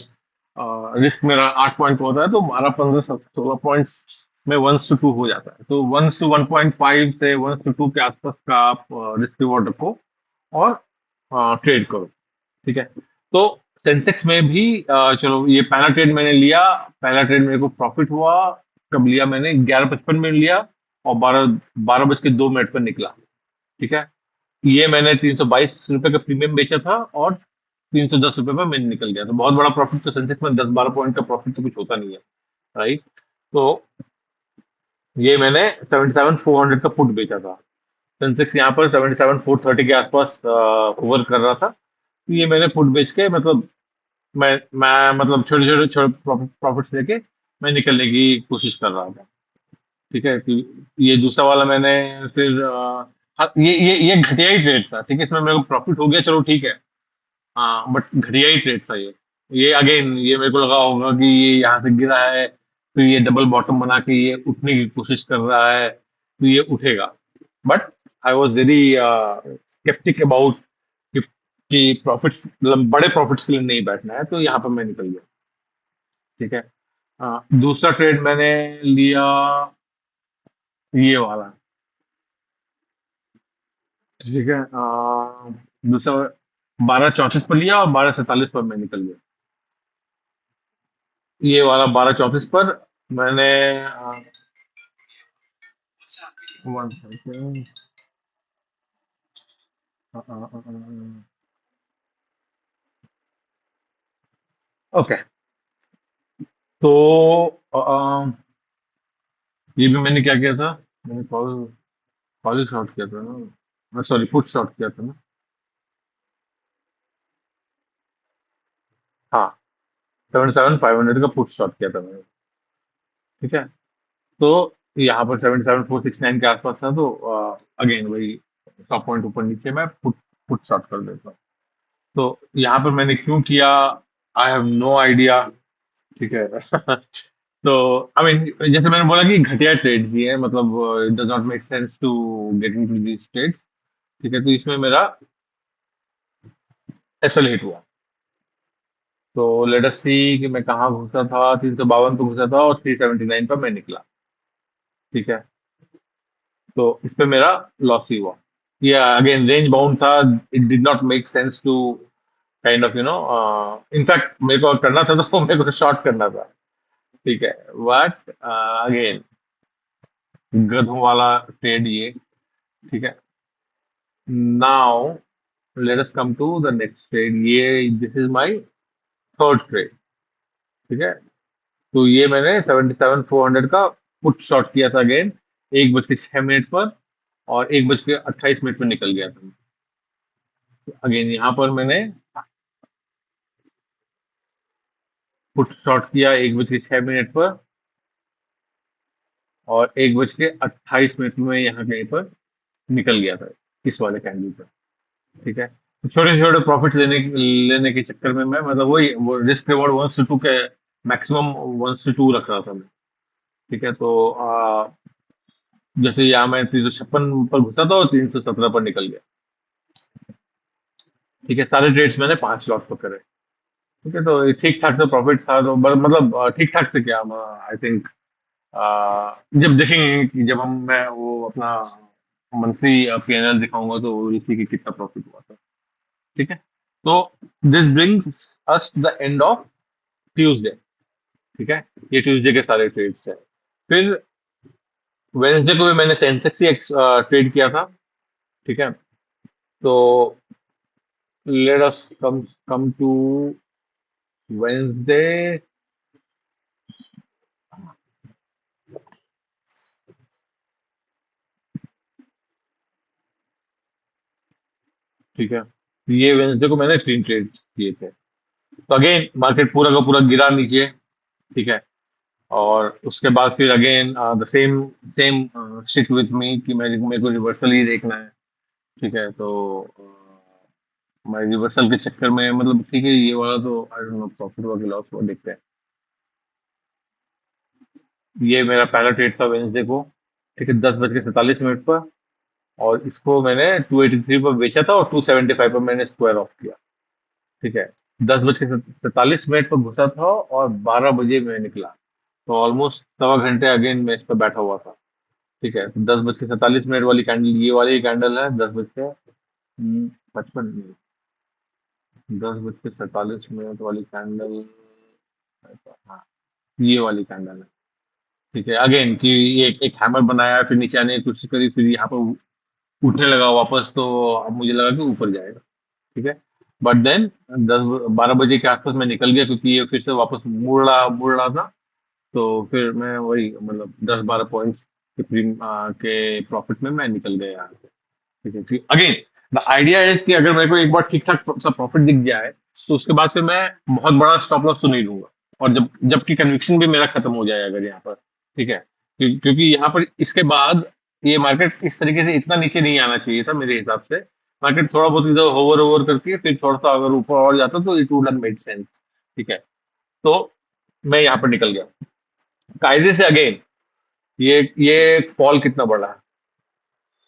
रिस्क मेरा 8 पॉइंट होता है, तो 12 15 16 पॉइंट्स में 1 से 2 हो जाता है। तो 1 से 1.5 से 1 से 2 के आसपास का आप रिस्क रिवॉर्ड रखो और ट्रेड करो। ठीक है। तो सेंसेक्स में भी चलो ये पहला ट्रेड मैंने लिया, पहला ट्रेड मेरे को प्रॉफिट हुआ। कब लिया मैंने? 11:55 में लिया और 12 12 बज के 2 मिनट पर निकला। ठीक है। ये मैंने 322 रुपए का प्रीमियम बेचा था और 310 रुपए में मैंने निकल गया। तो बहुत बड़ा प्रॉफिट तो सेंसेक्स में 10 12 पॉइंट का प्रॉफिट तो कुछ होता नहीं है, राइट। तो ये मैंने 77 400 का पुट बेचा था। सेंसेक्स यहाँ पर 77 430 के आसपास होवर कर रहा था। तो ये मैंने पुट बेच के, मतलब मैं मतलब छोटे छोटे छोटे प्रॉफिट्स लेके मैं निकलने की कोशिश कर रहा था। ठीक है कि ये दूसरा वाला मैंने फिर हाँ, ये घटिया ही ट्रेड था। ठीक है, इसमें मेरे को प्रॉफिट हो गया, चलो ठीक है। हाँ, बट घटिया ही ट्रेड था ये अगेन ये मेरे को लगा होगा कि ये यहाँ से गिरा है, फिर ये डबल बॉटम बना के ये उठने की कोशिश कर रहा है, तो ये उठेगा। But I was very sceptical about कि प्रॉफिट्स, मतलब बड़े प्रॉफिट्स के लिए नहीं बैठना है, तो यहाँ पर मैं निकल गया। ठीक है। दूसरा ट्रेड मैंने लिया ये वाला। ठीक है। दूसरा 12:34 पर लिया और 12:47 पर मैं निकल गया। ये वाला 12:34 पर मैंने वन सेकेंड। ओके। तो ये भी मैंने क्या किया था? मैंने कॉल कॉल शॉर्ट किया था ना, सॉरी पुट शॉर्ट किया था ना। हाँ, 77 500 का पुट शॉर्ट किया था मैंने। ठीक है। तो यहाँ पर 77 469 के आसपास था, तो अगेन वही 100 पॉइंट ऊपर नीचे मैं पुट पुट शॉर्ट कर देता। तो यहाँ पर मैंने क्यों किया, आई हैव नो आइडिया। ठीक है। तो आई मीन जैसे मैंने बोला कि घटिया ट्रेड ही है, मतलब it does not make sense to get into these trades. ठीक है। तो इसमें मेरा एसएल हिट हुआ। तो लेट अस सी कि मैं कहाँ घुसा था, 352 पे घुसा था और 379 पर मैं निकला। ठीक है। तो इस पे मेरा लॉस ही हुआ। ये अगेन रेंज बाउंड था, it did not make sense to kind of in fact मेरे को करना था तो मेरे को शॉर्ट करना था। ठीक है। बट अगेन गधों वाला ट्रेड ये। ठीक है। Now let us come to the next trade. ये this is my third trade. ठीक है। तो ये मैंने 77 400 का पुट शॉर्ट किया था अगेन, 1:06 पर, और 1:28 पर निकल गया था। अगेन यहाँ पर मैंने पुट शॉर्ट किया 1:06 पर, और 1:28 में यहाँ कहीं पर निकल गया था इस वाले कैंडल पर। ठीक है। तो छोटे छोटे प्रॉफिट लेने के चक्कर में मैं, मतलब वही वो रिस्क रिवॉर्ड 1 से 2 के मैक्सिमम 1 से 2 रख रहा था मैं। ठीक है। तो जैसे यहाँ मैं 356 पर घुसा था और 317 पर निकल गया। ठीक है। सारे ट्रेड्स मैंने 5 लॉट पर करे। ठीक है। तो ठीक ठाक से प्रॉफिट था, तो मतलब ठीक ठाक से क्या, आई थिंक जब देखेंगे कि जब हम मैं वो अपना मंथली पीएनएल दिखाऊंगा तो we'll see कि कितना प्रॉफिट हुआ था। ठीक है। तो this brings us the end of Tuesday. ठीक है। ये ट्यूसडे के सारे ट्रेड्स है। फिर वेंसडे को भी मैंने सेंसेक्स ही ट्रेड किया था। ठीक है। तो let us come to Wednesday. ठीक है। ये वेंसडे को मैंने 3 ट्रेड किए थे। तो अगेन मार्केट पूरा का पूरा गिरा नीचे। ठीक है। और उसके बाद फिर again the same same shit with me कि मेरे को रिवर्सल ही देखना है। ठीक है, तो मैं रिवर्सल के चक्कर में मतलब ठीक है, ये वाला तो आई डोंट नो प्रॉफिट हुआ कि लॉस हुआ, देखते हैं। ये मेरा पहला ट्रेड था वेंसडे को। ठीक है, 10 बज के 47 मिनट पर। और इसको मैंने 283 पर बेचा था और 275 पर मैंने स्क्वायर ऑफ किया। ठीक है, 10 बज के 47 मिनट पर घुसा था और 12 बजे मैं निकला। तो ऑलमोस्ट सवा घंटे अगेन मैं इस पर बैठा हुआ था। ठीक है, तो 10 बज के 47 मिनट वाली कैंडल, ये वाली कैंडल है। 10 बज के 55 मिनट, 10 बज के 47 मिनट वाली कैंडल। हाँ, ये वाली कैंडल है। ठीक है, अगेन कि ये एक हैमर बनाया, फिर नीचे आने की कोशिश करी, फिर यहाँ पर उठने लगा वापस, तो अब मुझे लगा कि ऊपर जाएगा। ठीक है, बट देन 10 12 बजे के आसपास मैं निकल गया, क्योंकि ये फिर से वापस मुड़ रहा था। तो फिर मैं वही मतलब 10 12 पॉइंट्स के प्रॉफिट में मैं निकल गया यहाँ से। ठीक है, अगेन द आइडिया इज कि अगर मेरे को एक बार ठीक ठाक सा प्रॉफिट दिख जाए, तो उसके बाद फिर मैं बहुत बड़ा स्टॉप लॉस तो नहीं लूंगा। और जबकि कन्विक्शन भी मेरा खत्म हो जाए अगर यहाँ पर। ठीक है, क्योंकि यहाँ पर इसके बाद ये मार्केट इस तरीके से इतना नीचे नहीं आना चाहिए था मेरे हिसाब से। मार्केट थोड़ा बहुत इधर होवर ओवर करके फिर थोड़ा सा अगर ऊपर और जाता तो it would have made sense. ठीक है, तो मैं यहाँ पर निकल गया कायदे से। अगेन ये फॉल कितना बड़ा है,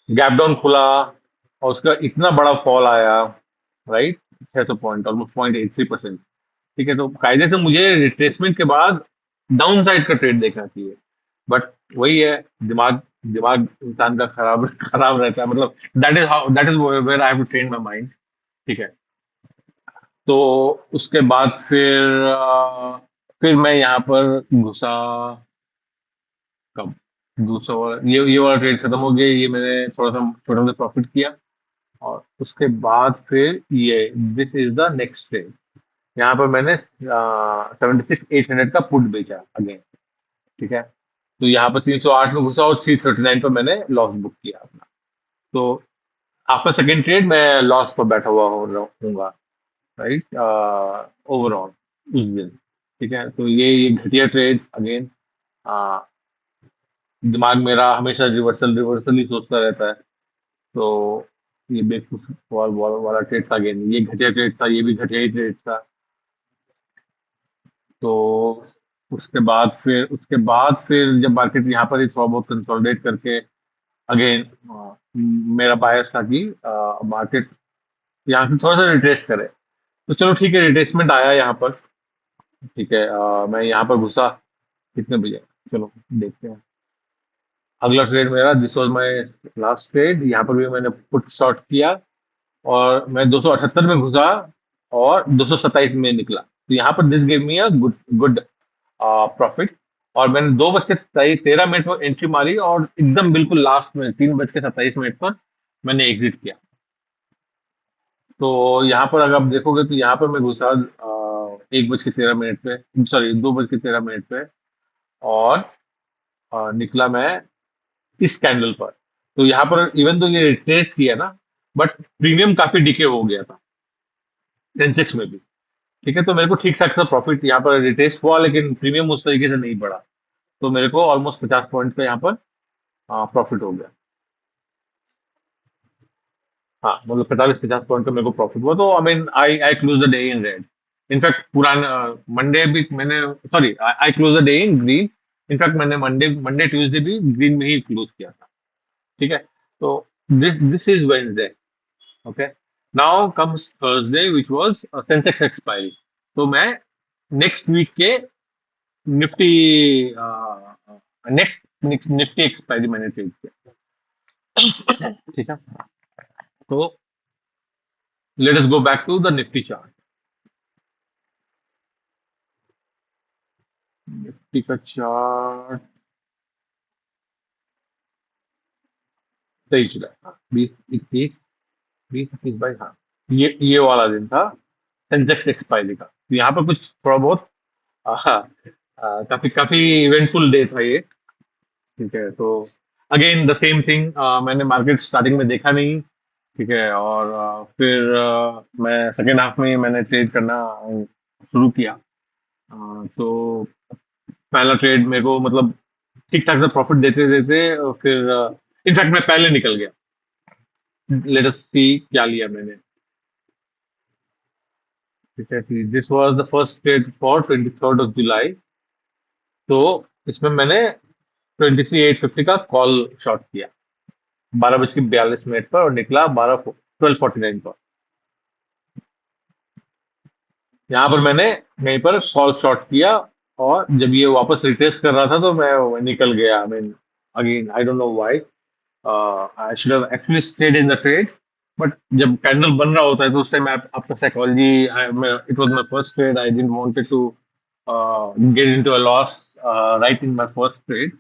गैप डाउन खुला और उसका इतना बड़ा फॉल आया, राइट। 600 point, almost 0.83%। ठीक है, तो कायदे से मुझे रिट्रेसमेंट के बाद डाउन साइड का ट्रेड देखना चाहिए। बट वही है, दिमाग दिमाग इंसान का खराब खराब रहता है, मतलब that is where I have to train my mind. ठीक है, तो उसके बाद फिर मैं यहाँ पर घुसा कब, दूसरा वाला ये वाला ट्रेड खत्म हो गया, ये मैंने थोड़ा सा छोटा सा प्रॉफिट किया। और उसके बाद फिर ये this is the next day. यहाँ पर मैंने 76 800 का पुट बेचा अगेन। ठीक है, तो यहाँ पर 308 में घुसा और 339 पर मैंने लॉस बुक किया अपना। तो आफ्टर सेकेंड ट्रेड मैं लॉस पर बैठा हुआ होऊंगा, राइट, ओवरऑल उस दिन। ठीक है, तो ये घटिया ट्रेड अगेन। दिमाग मेरा हमेशा रिवर्सल रिवर्सल ही सोचता रहता है। तो ये बेवकूफ वाला ट्रेड था अगेन, ये घटिया ट्रेड था, ये भी घटिया ही ट्रेड था। तो उसके बाद फिर जब मार्केट यहाँ पर ही थोड़ा बहुत कंसोलिडेट करके अगेन, मेरा बायस था कि मार्केट यहाँ से थोड़ा सा रिट्रेस करे। तो चलो ठीक है, रिट्रेसमेंट आया यहाँ पर। ठीक है, मैं यहाँ पर घुसा कितने बजे, चलो देखते हैं। अगला ट्रेड मेरा, this was my last trade, यहाँ पर भी मैंने पुट शॉर्ट किया और मैं 278 में घुसा और 227 में निकला। तो यहाँ पर this give me a good good profit. और मैंने 2 बज के 13 मिनट पर एंट्री मारी और एकदम बिल्कुल लास्ट में 3 बज के 27 मिनट पर मैंने एग्जिट किया। तो यहाँ पर अगर आप देखोगे तो यहाँ पर मैं घुसा 1 बज के 13 मिनट पे, सॉरी 2 बज के 13 मिनट पे। और निकला मैं इस कैंडल पर। तो यहाँ पर इवन तो ये रिट्रेस किया ना, बट प्रीमियम काफी डिके हो गया था सेंसेक्स में भी। ठीक है, तो मेरे को ठीक ठाक सा प्रॉफिट यहाँ पर रिट्रेस हुआ, लेकिन प्रीमियम उस तरीके से नहीं बढ़ा। तो मेरे को ऑलमोस्ट 50 पॉइंट का यहाँ पर प्रॉफिट हो गया। हाँ, मतलब 45 50 पॉइंट का मेरे को प्रॉफिट हुआ। तो I mean I I close the day in red. In fact पुराना मंडे भी मैंने, sorry, I close the day in green. In fact मैंने मंडे मंडे ट्यूसडे भी ग्रीन में ही क्लोज किया था। ठीक है, तो this this is Wednesday. Okay, now comes Thursday which was Sensex expiry. तो मैं नेक्स्ट वीक के निफ्टी नेक्स्ट निफ्टी एक्सपायरी मैंने ट्रेड किया। ठीक है, तो let us go back to the Nifty chart. Nifty का चार्ट 23 जुलाई, हाँ, 20 21 20 21 22, हाँ, ये वाला दिन था सेंसेक्स एक्सपायरी का। तो यहाँ पर कुछ थोड़ा बहुत काफी काफी इवेंटफुल डे था ये। ठीक है, तो अगेन द सेम थिंग, मैंने मार्केट स्टार्टिंग में देखा नहीं। ठीक है, और फिर मैं सेकेंड हाफ में मैंने ट्रेड करना शुरू किया। तो पहला ट्रेड मेरे को मतलब ठीक ठाक से प्रॉफिट देते देते फिर इनफैक्ट मैं पहले निकल गया। लेट अस सी क्या लिया मैंने। ठीक है, this was the first trade for 23rd of July। तो इसमें मैंने 23,850 का कॉल शॉट किया 12:42 पर और निकला 12:49 पर। यहाँ पर मैंने यहीं पर कॉल शॉट किया और जब ये वापस रिट्रेस कर रहा था तो मैं निकल गया। I mean again I don't know why I should have actually stayed in the trade. But जब कैंडल बन रहा होता है तो उस टाइम आपका psychology, it was my first trade, I didn't wanted to get into a loss right in my first trade.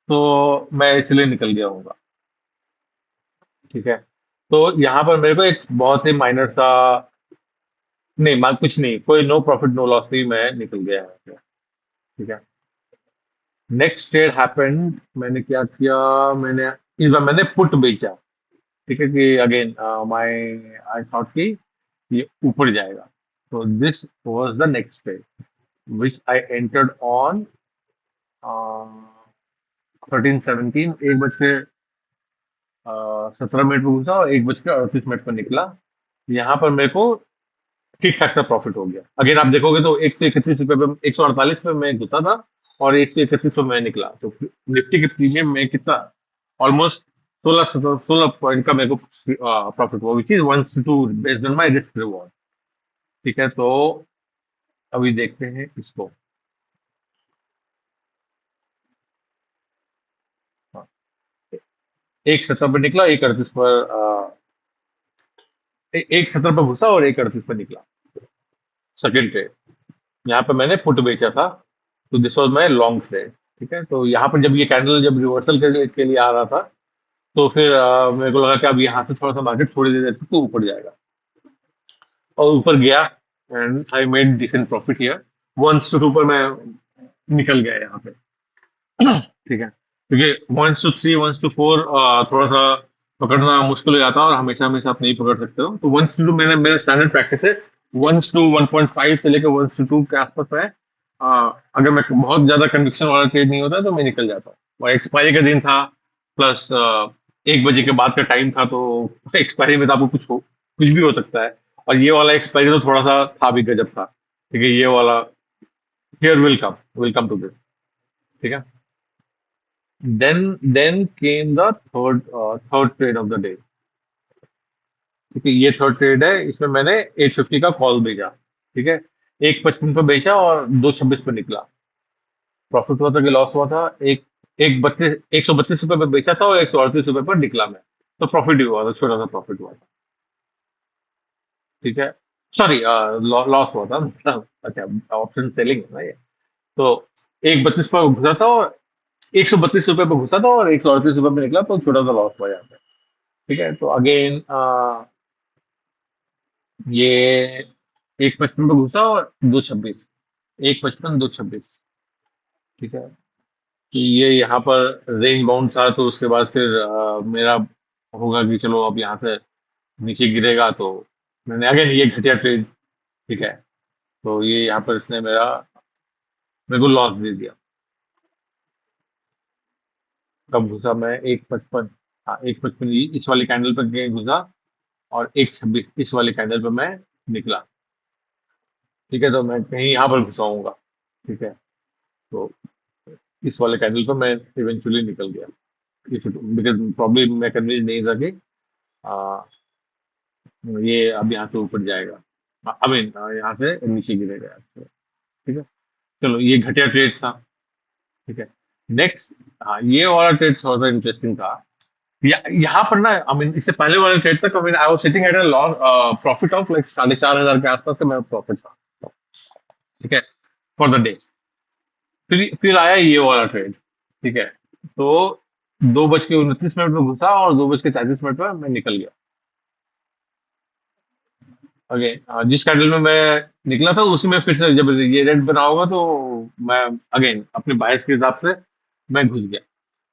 तो मैं इसलिए निकल गया होगा। ठीक है, तो यहाँ पर मेरे को एक बहुत ही माइनर सा, नहीं मान कुछ नहीं, कोई नो प्रॉफिट नो लॉस नहीं, मैं निकल गया यहाँ से। ठीक है, नेक्स्ट ट्रेड हैपेंड। मैंने क्या किया, मैंने इस बार मैंने पुट बेचा। ठीक है, कि अगेन माय आई थॉट कि ये ऊपर जाएगा। तो this was the next trade which I entered on 13:17, 1:17 पे घुसा और 1:38 पर निकला। यहाँ पर मेरे को ठीक ठाक सा प्रॉफिट हो गया। अगेन आप देखोगे तो 131 रुपए पे, 148 पे मैं घुसा था और 131 पे मैं निकला। तो निफ्टी के प्रीमियम में कितना, ऑलमोस्ट 16 पॉइंट का मेरे को प्रॉफिट हुआ, which is 1 to 2 based on my risk reward. ठीक है, तो अभी देखते हैं इसको। हाँ, 1:70 पर निकला, 1:38 पर 1:70 पर घुसा और 1:38 पर निकला। सेकेंड ट्रेड, यहाँ पे मैंने पुट बेचा था। तो this was my long trade. ठीक है, तो यहाँ पर जब ये कैंडल जब रिवर्सल के लिए आ रहा था तो फिर मेरे को लगा कि अब यहाँ से थोड़ा सा मार्केट थोड़ी देर तक तो ऊपर जाएगा और ऊपर गया and I made decent profit here. 1:2 पर मैं निकल गया यहाँ पे। ठीक है, क्योंकि 1:3 1:4 थोड़ा सा पकड़ना मुश्किल हो जाता है और हमेशा हमेशा आप नहीं पकड़ सकते हो। तो 1:2 मैंने, मेरा स्टैंडर्ड प्रैक्टिस है 1:1.5 से लेकर 1:2 के आसपास है। अगर मैं बहुत ज्यादा कन्विक्शन वाला ट्रेड नहीं होता तो मैं निकल जाता हूँ। और एक्सपायरी का दिन था, प्लस 1 बजे के बाद का टाइम था, तो एक्सपायरी में तो आपको कुछ भी हो सकता है। और ये वाला एक्सपायरी तो थोड़ा सा था भी गजब था। ठीक है, ये वाला here will come to this. ठीक है, then came the third trade of the day। ठीक है, ये थर्ड ट्रेड है, इसमें मैंने 850 का कॉल भेजा। ठीक है, 1:55 पे बेचा और 2:26 पे निकला। प्रॉफिट हुआ था कि लॉस हुआ था, एक एक बत्तीस 132 रुपए पे बेचा था और 138 रुपए पर निकला मैं। तो प्रॉफिट ही हुआ था, छोटा सा प्रॉफिट हुआ था। ठीक है, सॉरी लॉस हुआ था मतलब, अच्छा ऑप्शन सेलिंग है ना ये। तो 1:32 पर घुसा था और 132 रुपए पे घुसा था और 138 रुपए पे निकला, तो छोटा सा लॉस हुआ यहाँ पे। ठीक है, तो अगेन ये 1:55 पे घुसा और 2:26, 1:55 2:26। ठीक है, कि ये यहाँ पर रेंज बाउंड था, तो उसके बाद फिर मेरा होगा कि चलो अब यहाँ से नीचे गिरेगा, तो मैंने अगेन ये घटिया ट्रेड। ठीक है, तो ये यहाँ पर इसने मेरे को लॉस दे दिया। कब घुसा मैं, 1:55, हाँ 1:55 इस वाली कैंडल पर घुसा और 1:26 इस वाली कैंडल पर मैं निकला। ठीक है, तो मैं कहीं यहाँ पर घुसा हूँगा। ठीक है, तो इस वाले कैंडल पर मैं इवेंचुअली निकल गया, बिकॉज प्रॉब्लम मैं कन्विंस नहीं था कि आ, ये अब यहाँ से ऊपर जाएगा, आई मीन यहाँ से नीचे गिरेगा। ठीक है, चलो ये घटिया ट्रेड था। ठीक है, नेक्स्ट, हाँ ये वाला ट्रेड थोड़ा सा इंटरेस्टिंग था। यहाँ पर ना, आई मीन इससे पहले वाले ट्रेड तक, I mean I was sitting at a loss, profit of like 4,500 के आसपास का मेरा प्रॉफिट था। ठीक है, फॉर द डे। फिर आया ये वाला ट्रेड। ठीक है, तो 2:29 में घुसा और 2:33 पर मैं निकल गया। ओके, जिस कैंडल में मैं निकला था उसी में फिर से जब ये रेड बना होगा तो मैं अगेन अपने बायस के हिसाब से मैं घुस गया।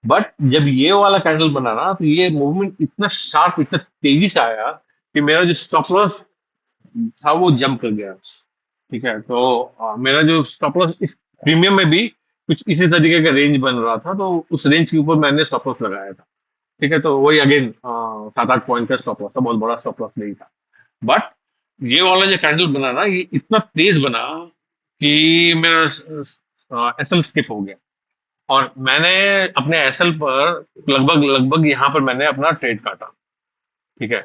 बट जब ये वाला कैंडल बना ना तो ये मूवमेंट इतना शार्प, इतना तेजी से आया कि मेरा जो स्टॉप लॉस था वो जंप कर गया। ठीक है, तो मेरा जो स्टॉप लॉस इस प्रीमियम में भी कुछ इसी तरीके का रेंज बन रहा था, तो उस रेंज के ऊपर मैंने स्टॉप लॉस लगाया था। ठीक है, तो वही अगेन 7-8 पॉइंट का स्टॉप लॉस था, बहुत बड़ा स्टॉप लॉस नहीं था। बट ये वाला जो कैंडल बना ना, ये इतना तेज बना कि मेरा एसएल स्किप हो गया। और मैंने अपने एसएल पर लगभग लगभग यहाँ पर मैंने अपना ट्रेड काटा। ठीक है,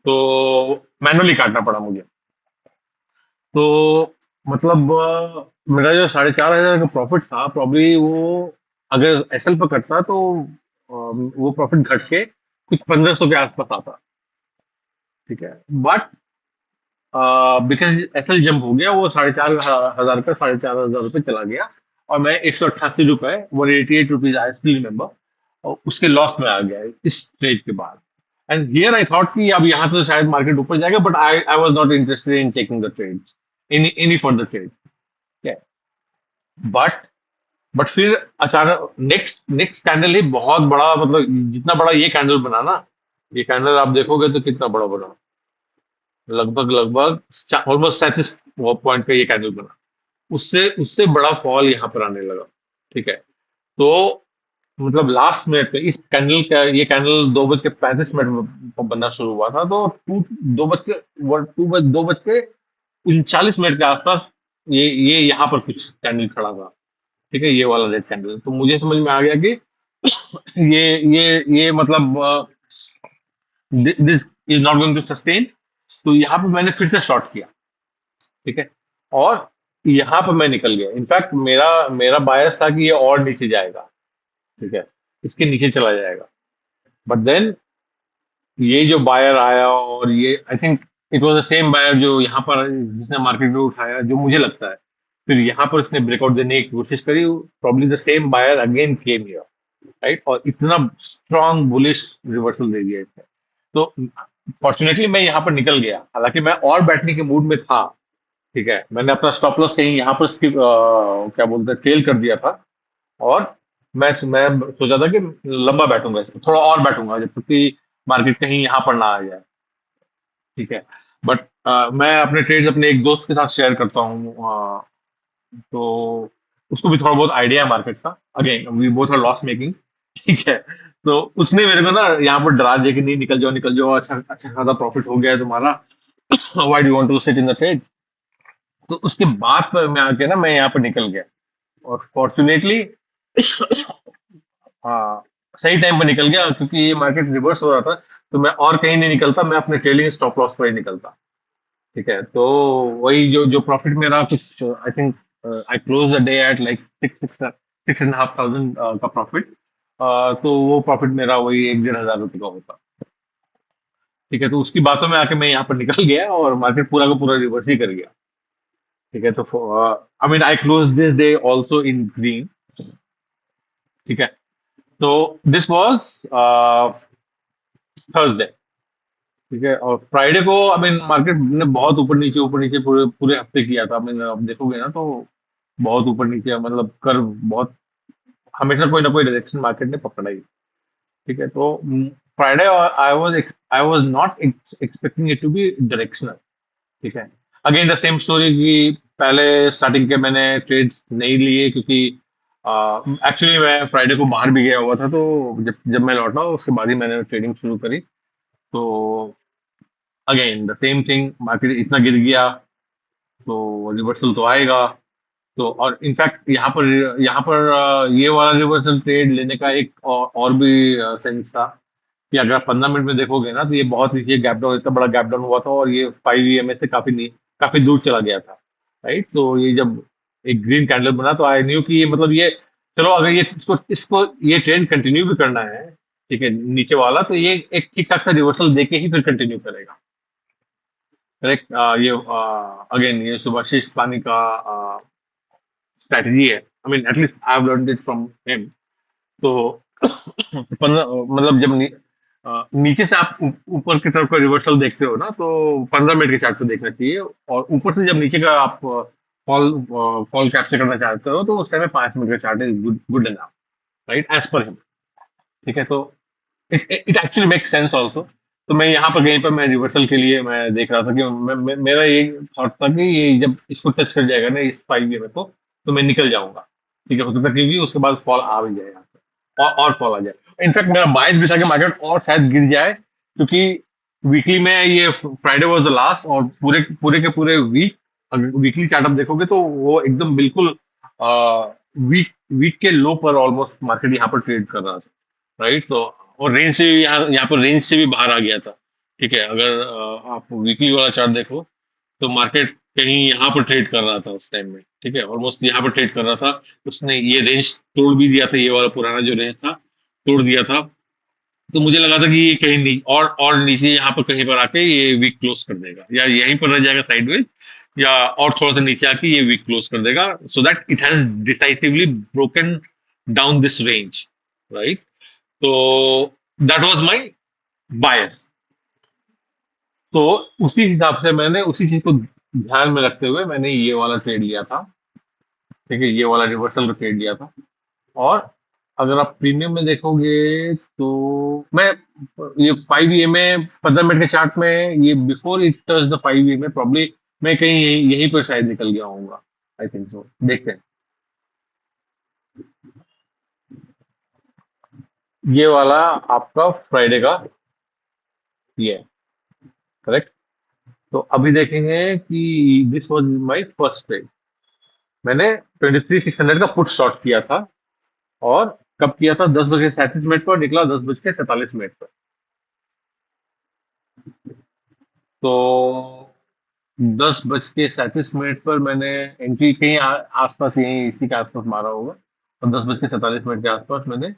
तो मैनुअली काटना पड़ा मुझे। तो मतलब मेरा जो 4,500 का प्रॉफिट था, प्रॉब्ली वो अगर एसएल पर कटता तो वो प्रॉफिट घट के कुछ 1500 के आसपास आता। ठीक है, बट बिकॉज एसएल जंप हो गया, वो 4,500 का 4,500 रुपये चला गया। और मैं 188 रुपए, 188 रुपीज, आई स्टिल रिमेम्बर, और उसके लॉस में आ गया इस ट्रेड के बाद। एंड हियर आई थॉट कि अब यहाँ से शायद मार्केट ऊपर जाएगा, but I was not interested in taking the trade, any for the trade. But फिर अचानक नेक्स्ट नेक्स्ट कैंडल ही बहुत बड़ा, मतलब जितना बड़ा ये कैंडल बना ना, ये कैंडल आप देखोगे तो कितना बड़ा बना, लगभग लगभग ऑलमोस्ट 37 पॉइंट का ये कैंडल बना। उससे उससे बड़ा फॉल यहाँ पर आने लगा। ठीक है, तो मतलब लास्ट मिनट पे इस कैंडल का, ये कैंडल 2:35 पर बनना शुरू हुआ था, तो दो बज के 2:39 के आसपास ये यहाँ पर कुछ कैंडल खड़ा था। ठीक है, ये वाला रेड कैंडल, तो मुझे समझ में आ गया कि ये ये मतलब this is not going to sustain. तो यहाँ पे मैंने फिर से शॉर्ट किया। ठीक है, और यहाँ पर मैं निकल गया। इनफैक्ट मेरा मेरा बायस था कि ये और नीचे जाएगा। ठीक है, इसके नीचे चला जाएगा। बट देन ये जो बायर आया, और ये I think it was the same buyer जो यहाँ पर जिसने मार्केट में उठाया, जो मुझे लगता है। फिर यहाँ पर इसने ब्रेकआउट देने की कोशिश करी, probably the same buyer again came here, right, और इतना स्ट्रांग बुलिश रिवर्सल दे दिया इसने। तो फॉर्चुनेटली मैं यहाँ पर निकल गया, हालांकि मैं और बैठने के मूड में था। ठीक है, मैंने अपना स्टॉप लॉस कहीं यहाँ पर स्किप, क्या बोलते हैं, टेल कर दिया था। और मैं सोचा था कि लंबा बैठूंगा, इसमें थोड़ा और बैठूंगा जब तक कि मार्केट कहीं यहाँ पर ना आ जाए। ठीक है, बट मैं अपने ट्रेड्स अपने एक दोस्त के साथ शेयर करता हूँ, तो उसको भी थोड़ा बहुत आइडिया है मार्केट का। Again we both are loss making. ठीक है, तो उसने मेरे को ना यहाँ पर डरा दिया कि नहीं, निकल जाओ निकल जाओ, अच्छा अच्छा खासा प्रॉफिट हो गया है तुम्हारा, why do want to sit in the trade. तो उसके बाद पर मैं आके ना, मैं यहाँ पर निकल गया। और फॉर्चुनेटली हाँ, सही टाइम पर निकल गया, क्योंकि ये मार्केट रिवर्स हो रहा था। तो मैं और कहीं नहीं निकलता, मैं अपने ट्रेलिंग स्टॉप लॉस पर ही निकलता। ठीक है, तो वही जो जो प्रॉफिट मेरा कुछ, I think I close the day at like 6,500 का प्रॉफिट। तो वो प्रॉफिट मेरा वही 1,500 रुपये का होता। ठीक है, तो उसकी बातों में आके मैं यहाँ पर निकल गया, और मार्केट पूरा का पूरा रिवर्स ही कर गया। ठीक है, तो I mean I close this day also in green. ठीक है, तो दिस वॉज थर्सडे। ठीक है, और फ्राइडे को आई मीन मार्केट ने बहुत ऊपर नीचे पूरे पूरे हफ्ते किया था। आई मीन आप देखोगे ना, तो बहुत ऊपर नीचे, मतलब कर बहुत, हमेशा कोई ना कोई डायरेक्शन मार्केट ने पकड़ा ही। ठीक है, तो Friday I was not expecting it to be directional. ठीक है, अगेन द सेम स्टोरी कि पहले स्टार्टिंग के मैंने ट्रेड्स नहीं लिए, क्योंकि एक्चुअली मैं फ्राइडे को बाहर भी गया हुआ था। तो जब जब मैं लौटा उसके बाद ही मैंने ट्रेडिंग शुरू करी। तो again the same thing, market इतना गिर गया, तो रिवर्सल तो आएगा। तो और इनफैक्ट यहाँ पर ये वाला रिवर्सल ट्रेड लेने का एक और भी सेंस था, कि अगर आप 15 मिनट में देखोगे ना, तो ये बहुत नीचे गैप डाउन, इतना बड़ा गैप डाउन हुआ था, और ये 5 EMA से काफी दूर चला गया था। राइट, तो ये जब एक ग्रीन कैंडल बना, तो आई न्यू कि ये मतलब ये, चलो अगर ये इसको इसको ये ट्रेंड कंटिन्यू भी करना है, ठीक है, नीचे वाला, तो ये एक ठीक ठाक सा रिवर्सल देके ही फिर कंटिन्यू करेगा। करेक्ट, ये अगेन ये सुभाशीष पानी का स्ट्रैटेजी है। I mean at least I have learned it from him. तो मतलब जब नीचे से आप ऊपर की तरफ का रिवर्सल देखते हो ना, तो 15 मिनट के चार्ट पे देखना चाहिए। और ऊपर से जब नीचे का आप फॉल फॉल कैप्चर करना चाहते हो, तो उस टाइम में 5 मिनट का chart is good good enough, right, as per him. ठीक है, तो it it actually make sense also. तो मैं यहाँ पर कहीं पर मैं रिवर्सल के लिए मैं देख रहा था कि मेरा ये थॉट था कि ये जब इसको टच कर जाएगा ना, इस 5 में को, तो मैं निकल जाऊंगा। ठीक है, हो सकता है क्योंकि उसके बाद फॉल आ भी जाए यहाँ पे, और फॉल आ जाए। इनफैक्ट मेरा बाइस भी था कि मार्केट और शायद गिर जाए, क्योंकि वीकली में ये फ्राइडे वाज द लास्ट, और पूरे पूरे के पूरे वीक, अगर वीकली चार्ट आप देखोगे तो वो एकदम बिल्कुल वीक वीक के लो पर ऑलमोस्ट मार्केट यहाँ पर ट्रेड कर रहा था, राइट। तो और रेंज से भी यहाँ यहाँ पर रेंज से भी बाहर आ गया था। ठीक है, अगर आप वीकली वाला चार्ट देखो तो मार्केट कहीं यहाँ पर ट्रेड कर रहा था उस टाइम में। ठीक है, ऑलमोस्ट यहाँ पर ट्रेड कर रहा था। उसने ये रेंज तोड़ भी दिया था, ये वाला पुराना जो रेंज था तोड़ दिया था। तो मुझे लगा था कि ये कहीं नहीं, और नीचे यहाँ पर कहीं पर आके ये वीक क्लोज कर देगा, या यहीं पर रह जाएगा साइडवेज, या और थोड़ा सा नीचे आके ये वीक क्लोज कर देगा, so that it has decisively broken down this range, right. तो दैट वाज माय बायस। तो उसी हिसाब से मैंने उसी चीज को ध्यान में रखते हुए मैंने ये वाला ट्रेड लिया था। ठीक है, ये वाला रिवर्सल का ट्रेड लिया था। और अगर आप प्रीमियम में देखोगे तो मैं ये 5 EMA 15 मिनट के चार्ट में, ये before it touch the 5 EMA probably मैं कहीं यहीं पर शायद निकल गया होऊंगा। आई थिंक सो, देखते हैं। ये वाला आपका फ्राइडे का ये है, करेक्ट। तो अभी देखेंगे कि this was my first trade. मैंने 23,600 का पुट शॉर्ट किया था, और कब किया था? 10 बजे 37 मिनट पर, निकला 10 बज के 47 मिनट पर। तो 10 बज के 37 मिनट पर मैंने एंट्री कहीं आसपास, यहीं इसी के आसपास मारा होगा, और 10 बज के 47 मिनट के आसपास मैंने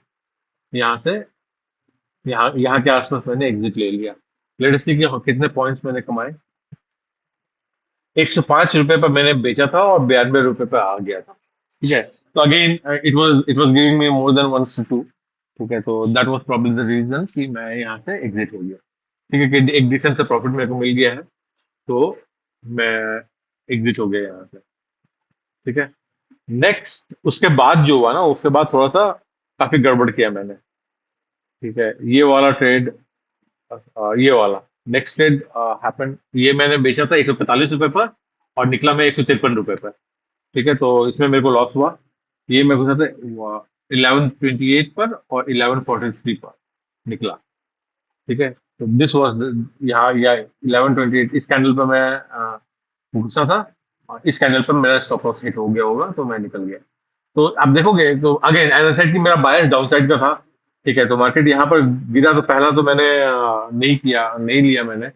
यहाँ से, यहाँ के आसपास मैंने एग्जिट ले लिया। लेट्स सी कि कितने पॉइंट्स मैंने कमाए। ₹105 पर मैंने बेचा था, और ₹92 पे आ गया था। ठीक है, तो again it was giving me more than 1 to 2। ठीक है, तो that was probably the reason कि मैं यहाँ से एग्जिट हो गया। ठीक है, कि एक डिसेंट से प्रॉफिट मेरे को मिल गया है, तो मैं एग्जिट हो गया यहाँ से। ठीक है, नेक्स्ट उसके बाद जो हुआ ना, उसके बाद थोड़ा सा काफी गड़बड़ किया मैंने। ठीक है, ये वाला ट्रेड, ये वाला नेक्स्ट ट्रेड हैपन, ये मैंने बेचा था ₹145 पर, और निकला मैं ₹153 पर। ठीक है, तो इसमें मेरे को लॉस हुआ। ये मैं घुसा था 1128 पर, और 1143 पर निकला। ठीक है, तो दिस वॉज यहाँ या 1128, इस कैंडल पर मैं घुसा था, और इस कैंडल पर मेरा स्टॉप लॉस हिट हो गया होगा, तो मैं निकल गया। तो आप देखोगे तो अगेन एज आई सेड कि मेरा बायस डाउन साइड का था। ठीक है, तो मार्केट यहाँ पर गिरा, तो पहला तो मैंने नहीं लिया मैंने।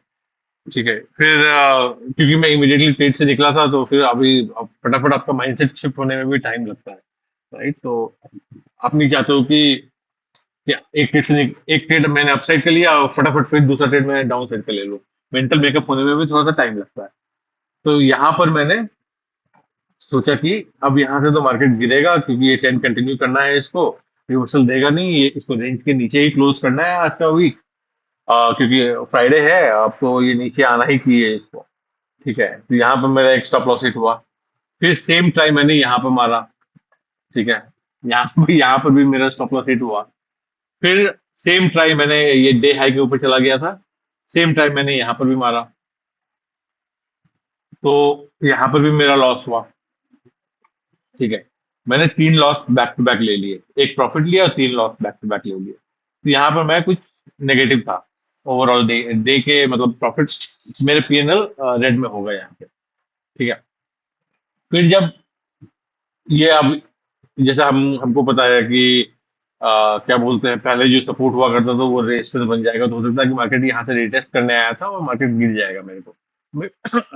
ठीक है, फिर क्योंकि मैं इमीडिएटली ट्रेड से निकला था, तो फिर अभी अब फटाफट आपका माइंडसेट शिफ्ट होने में भी टाइम लगता है, राइट। तो आप नहीं चाहते हो कि एक ट्रेड मैंने अपसाइड का लिया, और फटाफट फिर दूसरा ट्रेड मैंने डाउन साइड का ले लूं। मेंटल मेकअप होने में भी थोड़ा सा टाइम लगता है। तो यहाँ पर मैंने सोचा कि अब यहाँ से तो मार्केट गिरेगा, क्योंकि ये ट्रेंड कंटिन्यू करना है, इसको रिवर्सल देगा नहीं, ये इसको रेंज के नीचे ही क्लोज करना है आज का वीक, क्योंकि फ्राइडे है अब, तो ये नीचे आना ही चाहिए इसको। ठीक है, तो यहाँ पर मेरा एक स्टॉप लॉस हिट हुआ। फिर सेम ट्राई मैंने यहाँ पर मारा। ठीक है, यहाँ पर भी मेरा स्टॉप लॉस हिट हुआ। फिर सेम ट्राई मैंने, ये डे हाई के ऊपर चला गया था, सेम ट्राई मैंने यहाँ पर भी मारा, तो यहाँ पर भी मेरा लॉस हुआ। ठीक है, मैंने 3 लॉस बैक टू बैक ले लिए, एक प्रॉफिट लिया और 3 लॉस बैक टू बैक ले लिए। तो यहाँ पर मैं कुछ नेगेटिव था। ओवरऑल डे डे के मतलब प्रॉफिट मेरे पीएनएल रेड में हो गया यहाँ पे। ठीक है, फिर जब ये अब, जैसा हमको पता है कि क्या बोलते हैं, पहले जो सपोर्ट हुआ करता था वो रेजिस्टेंस बन जाएगा, तो हो सकता है कि मार्केट यहाँ से रिटेस्ट करने आया था और मार्केट गिर जाएगा मेरे को।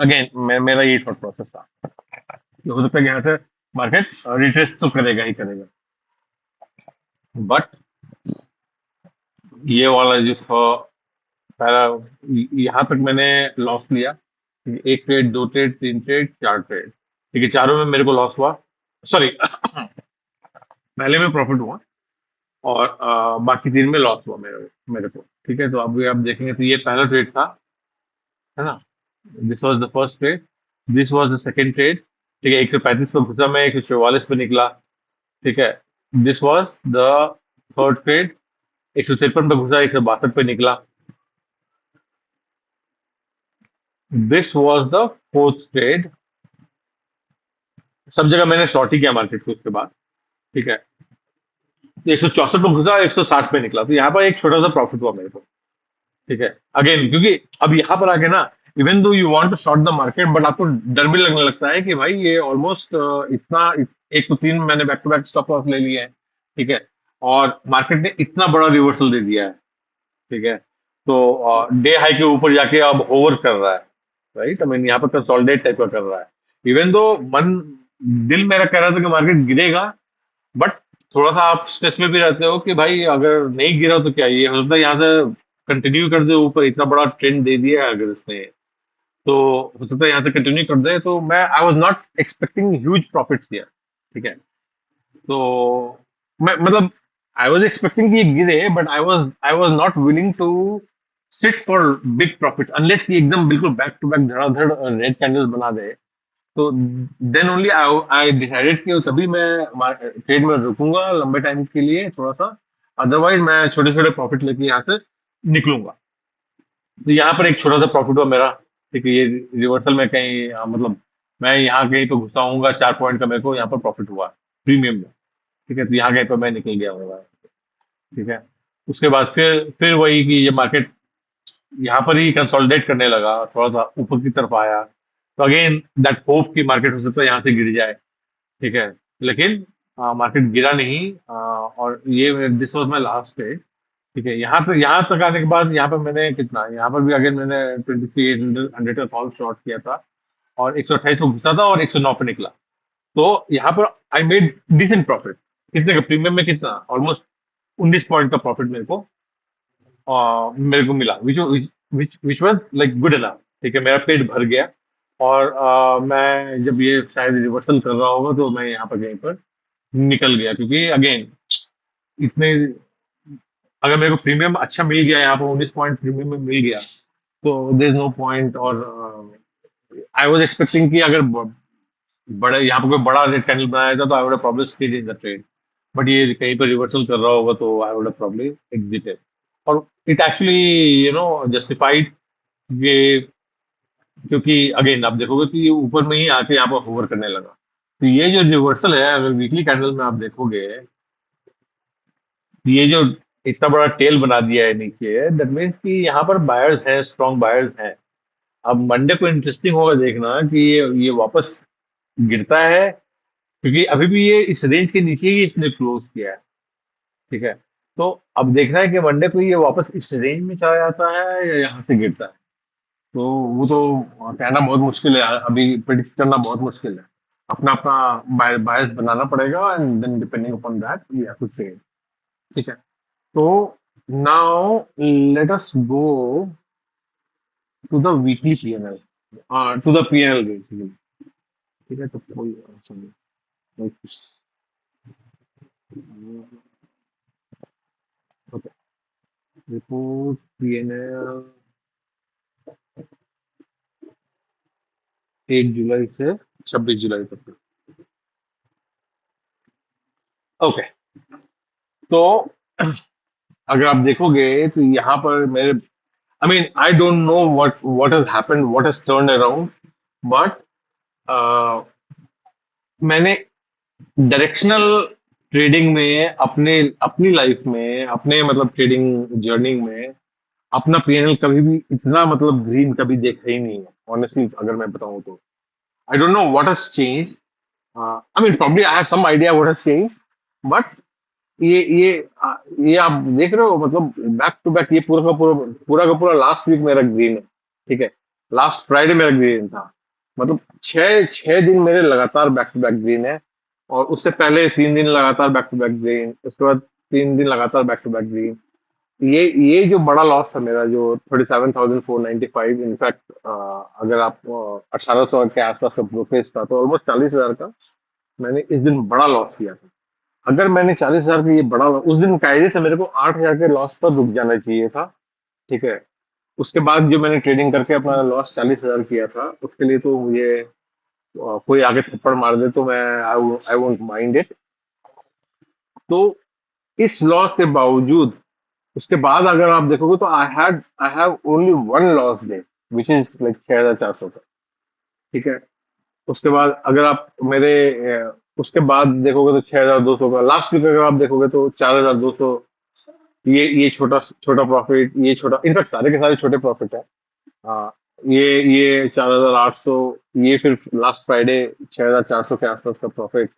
अगेन मेरा यही थॉट प्रोसेस था कि हो सकता है कि यहाँ से मार्केट रिट्रेस तो करेगा ही करेगा। बट ये वाला जो था पहला, यहाँ तक मैंने लॉस लिया। एक ट्रेड, दो ट्रेड, तीन ट्रेड, चार ट्रेड। ठीक है, चारों में मेरे को लॉस हुआ। सॉरी, पहले में प्रॉफिट हुआ, और बाकी तीन में लॉस हुआ मेरे मेरे को। ठीक है, तो अभी आप देखेंगे तो ये पहला ट्रेड था, है ना। This was the first trade, this was the second trade. ठीक है, 135 पे घुसा मैं, 144 पे निकला। ठीक है, this was the third trade, 153 पे घुसा, 162 पे निकला। This was the fourth trade. सब जगह मैंने शॉर्ट ही किया मार्केट को उसके बाद। ठीक है। तो 164 पे घुसा, 160 पे निकला, तो यहाँ पर एक छोटा सा प्रॉफिट हुआ मेरे को। ठीक है। अगेन क्योंकि अब यहाँ पर आके ना, even though you want to short the market, but आपको डर भी लगने लगता है कि भाई ये ऑलमोस्ट एक तो तीन मैंने back to back stop loss ले लिए हैं। ठीक है। और मार्केट ने इतना बड़ा रिवर्सल दे दिया है। ठीक है। तो डे हाई के ऊपर जाके अब होवर कर रहा है। राइट, आई मीन यहाँ पर कंसोलिडेट टाइप का कर रहा है। इवन दो मन दिल मेरा कह रहा था कि मार्केट गिरेगा, बट थोड़ा सा आप स्ट्रेस में भी रहते हो कि भाई अगर नहीं गिरा तो क्या, ये हो सकता है यहाँ से कंटिन्यू कर दे ऊपर, इतना बड़ा ट्रेंड दे दिया है अगर इसने, तो हो सकता है यहाँ से कंटिन्यू कर दे। तो मैं आई was not expecting huge profits here. ठीक है। तो मैं मतलब आई वाज एक्सपेक्टिंग कि ये गिरे, but I was not willing to sit for big profit unless कि एकदम बिल्कुल बैक टू बैक धड़ाधड़ रेड कैंडल बना दे। तो देन ओनली आई डिसाइडेड कि तभी मैं ट्रेड में रुकूंगा लंबे टाइम के लिए थोड़ा सा। अदरवाइज मैं छोटे छोटे प्रॉफिट लेके यहाँ से निकलूंगा। तो यहाँ पर एक छोटा सा प्रॉफिट हुआ मेरा। ठीक है। ये रिवर्सल में कहीं मतलब मैं यहाँ कहीं तो घुसा हूँगा, 4 पॉइंट का मेरे को यहाँ पर प्रॉफिट हुआ प्रीमियम में। ठीक है। तो यहाँ कहीं पर मैं निकल गया हूँ। ठीक है। उसके बाद फिर वही कि ये मार्केट यहाँ पर ही कंसोलिडेट करने लगा, थोड़ा सा ऊपर की तरफ आया। तो अगेन दैट होप की मार्केट हो सकता है यहाँ से गिर जाए। ठीक है। लेकिन मार्केट गिरा नहीं, और ये this was my last day. ठीक है। यहाँ तक आने के बाद यहाँ पर मैंने कितना, यहाँ पर भी अगेन मैंने 23,800 का कॉल शॉर्ट किया था, और 128 को घुसा था और 109 पे निकला। तो यहाँ पर आई मेड डिसेंट प्रॉफिट। कितने का प्रीमियम में, कितना ऑलमोस्ट 19 पॉइंट का प्रॉफिट मेरे को मिला, which which was like good enough. ठीक है। मेरा पेट भर गया। और मैं जब ये शायद रिवर्सल कर रहा होगा तो मैं यहाँ पर कहीं पर निकल गया, क्योंकि अगेन इतने, अगर मेरे को प्रीमियम अच्छा मिल गया, यहाँ पर 19 पॉइंट प्रीमियम में मिल गया, तो देर इज नो पॉइंट। और आई वाज एक्सपेक्टिंग कि अगर बड़े यहाँ पर कोई बड़ा रेड कैंडल बनाया था तो I would problem state in the trade. But ये कहीं पर रिवर्सल कर रहा होगा तो आई वुड प्रॉब्लम एग्जिटेड। और इट एक्चुअली जस्टिफाइड ये, क्योंकि अगेन आप देखोगे कि ये ऊपर में ही आके यहाँ पर होवर करने लगा। तो ये जो रिवर्सल है, अगर वीकली कैंडल में आप देखोगे, ये जो इतना बड़ा टेल बना दिया है नीचे, दैट मीन्स कि यहाँ पर बायर्स हैं, स्ट्रॉन्ग बायर्स हैं। अब मंडे को इंटरेस्टिंग होगा देखना कि ये वापस गिरता है, क्योंकि अभी भी ये इस रेंज के नीचे ही इसने क्लोज किया है। ठीक है। तो अब देखना है कि मंडे को ये वापस इस रेंज में चला जाता है या यहाँ से गिरता है। तो वो तो कहना बहुत मुश्किल है, अभी प्रिडिक्ट करना बहुत मुश्किल है। अपना अपना बायस बनाना पड़ेगा, and then depending upon that we have to trade. ठीक है। तो now let us go to the weekly PnL, to the PnL basically. ठीक है। तो कोई ओके, रिपोर्ट पीएनएल 1 जुलाई से 26 जुलाई तक। ओके। तो अगर आप देखोगे तो यहाँ पर मेरे, I mean I don't know what has happened, what has turn around, but मैंने डायरेक्शनल ट्रेडिंग में अपने अपनी लाइफ में, अपने मतलब ट्रेडिंग जर्नी में अपना पीएनएल कभी भी इतना मतलब ग्रीन कभी देखा ही नहीं है, ऑनेस्टली अगर मैं बताऊं तो। I don't know what has change. I mean probably I have some idea what has change, but ये ये ये आप देख रहे हो, मतलब बैक टू बैक ये पूरा का पूरा लास्ट वीक मेरा ग्रीन है। ठीक है। लास्ट फ्राइडे मेरा ग्रीन था। मतलब छह छह दिन मेरे लगातार बैक टू बैक ग्रीन है। और उससे पहले 3 दिन लगातार बैक टू बैक ग्रीन, उसके बाद 3 दिन लगातार बैक टू बैक ग्रीन। ये जो बड़ा लॉस था मेरा, जो 37,495, इनफैक्ट अगर आप 1800 के आसपास का ब्रोकरेज था, तो ऑलमोस्ट 40,000 का मैंने इस दिन बड़ा लॉस किया था। अगर मैंने 40,000 का ये बड़ा उस दिन कायदे से मेरे को 8,000 के लॉस पर रुक जाना चाहिए था। ठीक है। उसके बाद जो मैंने ट्रेडिंग करके अपना लॉस 40,000 किया था, उसके लिए तो मुझे कोई आगे थप्पड़ मार दे तो मैं आई वोंट माइंड इट। तो इस लॉस के बावजूद, उसके बाद अगर आप देखोगे तो I have only one loss day, which is like 6,400 का। ठीक है। उसके बाद अगर आप मेरे उसके बाद देखोगे तो 6,200 का, लास्ट वीक अगर आप देखोगे तो 4,200। ये छोटा छोटा प्रॉफिट, ये छोटा, इनफैक्ट सारे के सारे छोटे प्रॉफिट है। हाँ, ये 4,800, ये फिर लास्ट फ्राइडे 6,400 के आसपास का प्रॉफिट।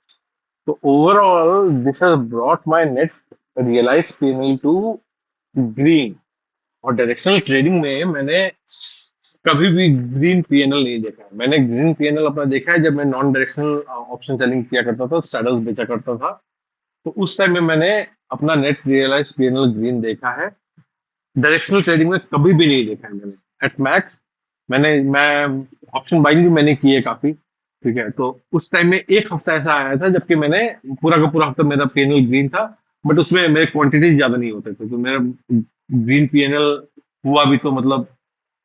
तो overall this has brought my net realise PnL to green. और डायरेक्शनल ट्रेडिंग में मैंने कभी भी ग्रीन पीएनएल नहीं देखा है। मैंने ग्रीन पीएनएल अपना देखा है जब मैं नॉन डायरेक्शनल ऑप्शन सेलिंग किया करता था, स्ट्रैडल्स बेचा करता था। तो उस टाइम में मैंने अपना नेट रियलाइज पीएनएल ग्रीन देखा है। डायरेक्शनल ट्रेडिंग में कभी भी नहीं देखा है मैंने। एट मैक्स मैं ऑप्शन बाइंग भी मैंने की है काफी। ठीक है, तो उस टाइम में एक हफ्ता ऐसा आया था जबकि मैंने पूरा का पूरा हफ्ता मेरा पीएनएल ग्रीन था। बट उसमें मेरे क्वांटिटीज ज्यादा नहीं होते थे, तो मेरा ग्रीन पीएनएल हुआ भी तो मतलब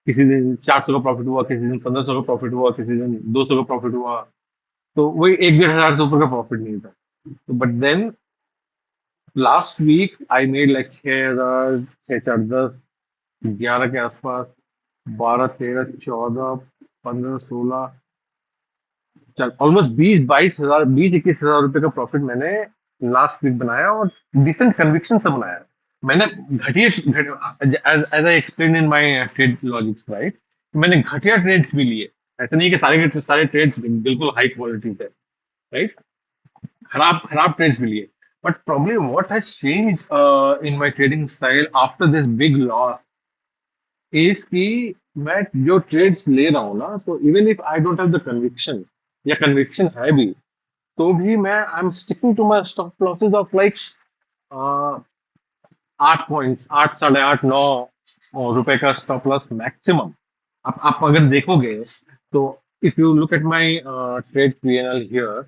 किसी दिन 400 का प्रॉफिट हुआ, किसी दिन 1,500 का प्रॉफिट हुआ, किसी दिन 200 का प्रॉफिट हुआ। तो वही 1-1,500 से ऊपर का प्रॉफिट नहीं था। तो but then last week I made like 6,000, 6, 4, 10, 11 के आसपास, 12, 13, 14, 15, 16, चल ऑलमोस्ट 20, 22 हजार, 20, 21 हजार रुपए का प्रॉफिट मैंने लास्ट वीक बनाया, और डिसेंट कन्विक्शन से बनाया। मैंने घटिया, as I explain in my trade logics, right. मैंने घटिया ट्रेड्स भी लिए। ऐसा नहीं कि सारे के सारे ट्रेड्स बिल्कुल हाई क्वालिटी थे, राइट। खराब खराब ट्रेड्स भी लिए। But problem what has change in my trading style after this big loss is कि मैं जो ट्रेड्स ले रहा हूँ ना, तो even if I don't have the conviction, या कन्विक्शन है भी, तो भी मैं I am sticking to my stop losses of like 8 points, 8, 8.5, 9 रुपए का स्टॉप लॉस मैक्सिमम। आप अगर देखोगे तो if you look at my trade PNL here,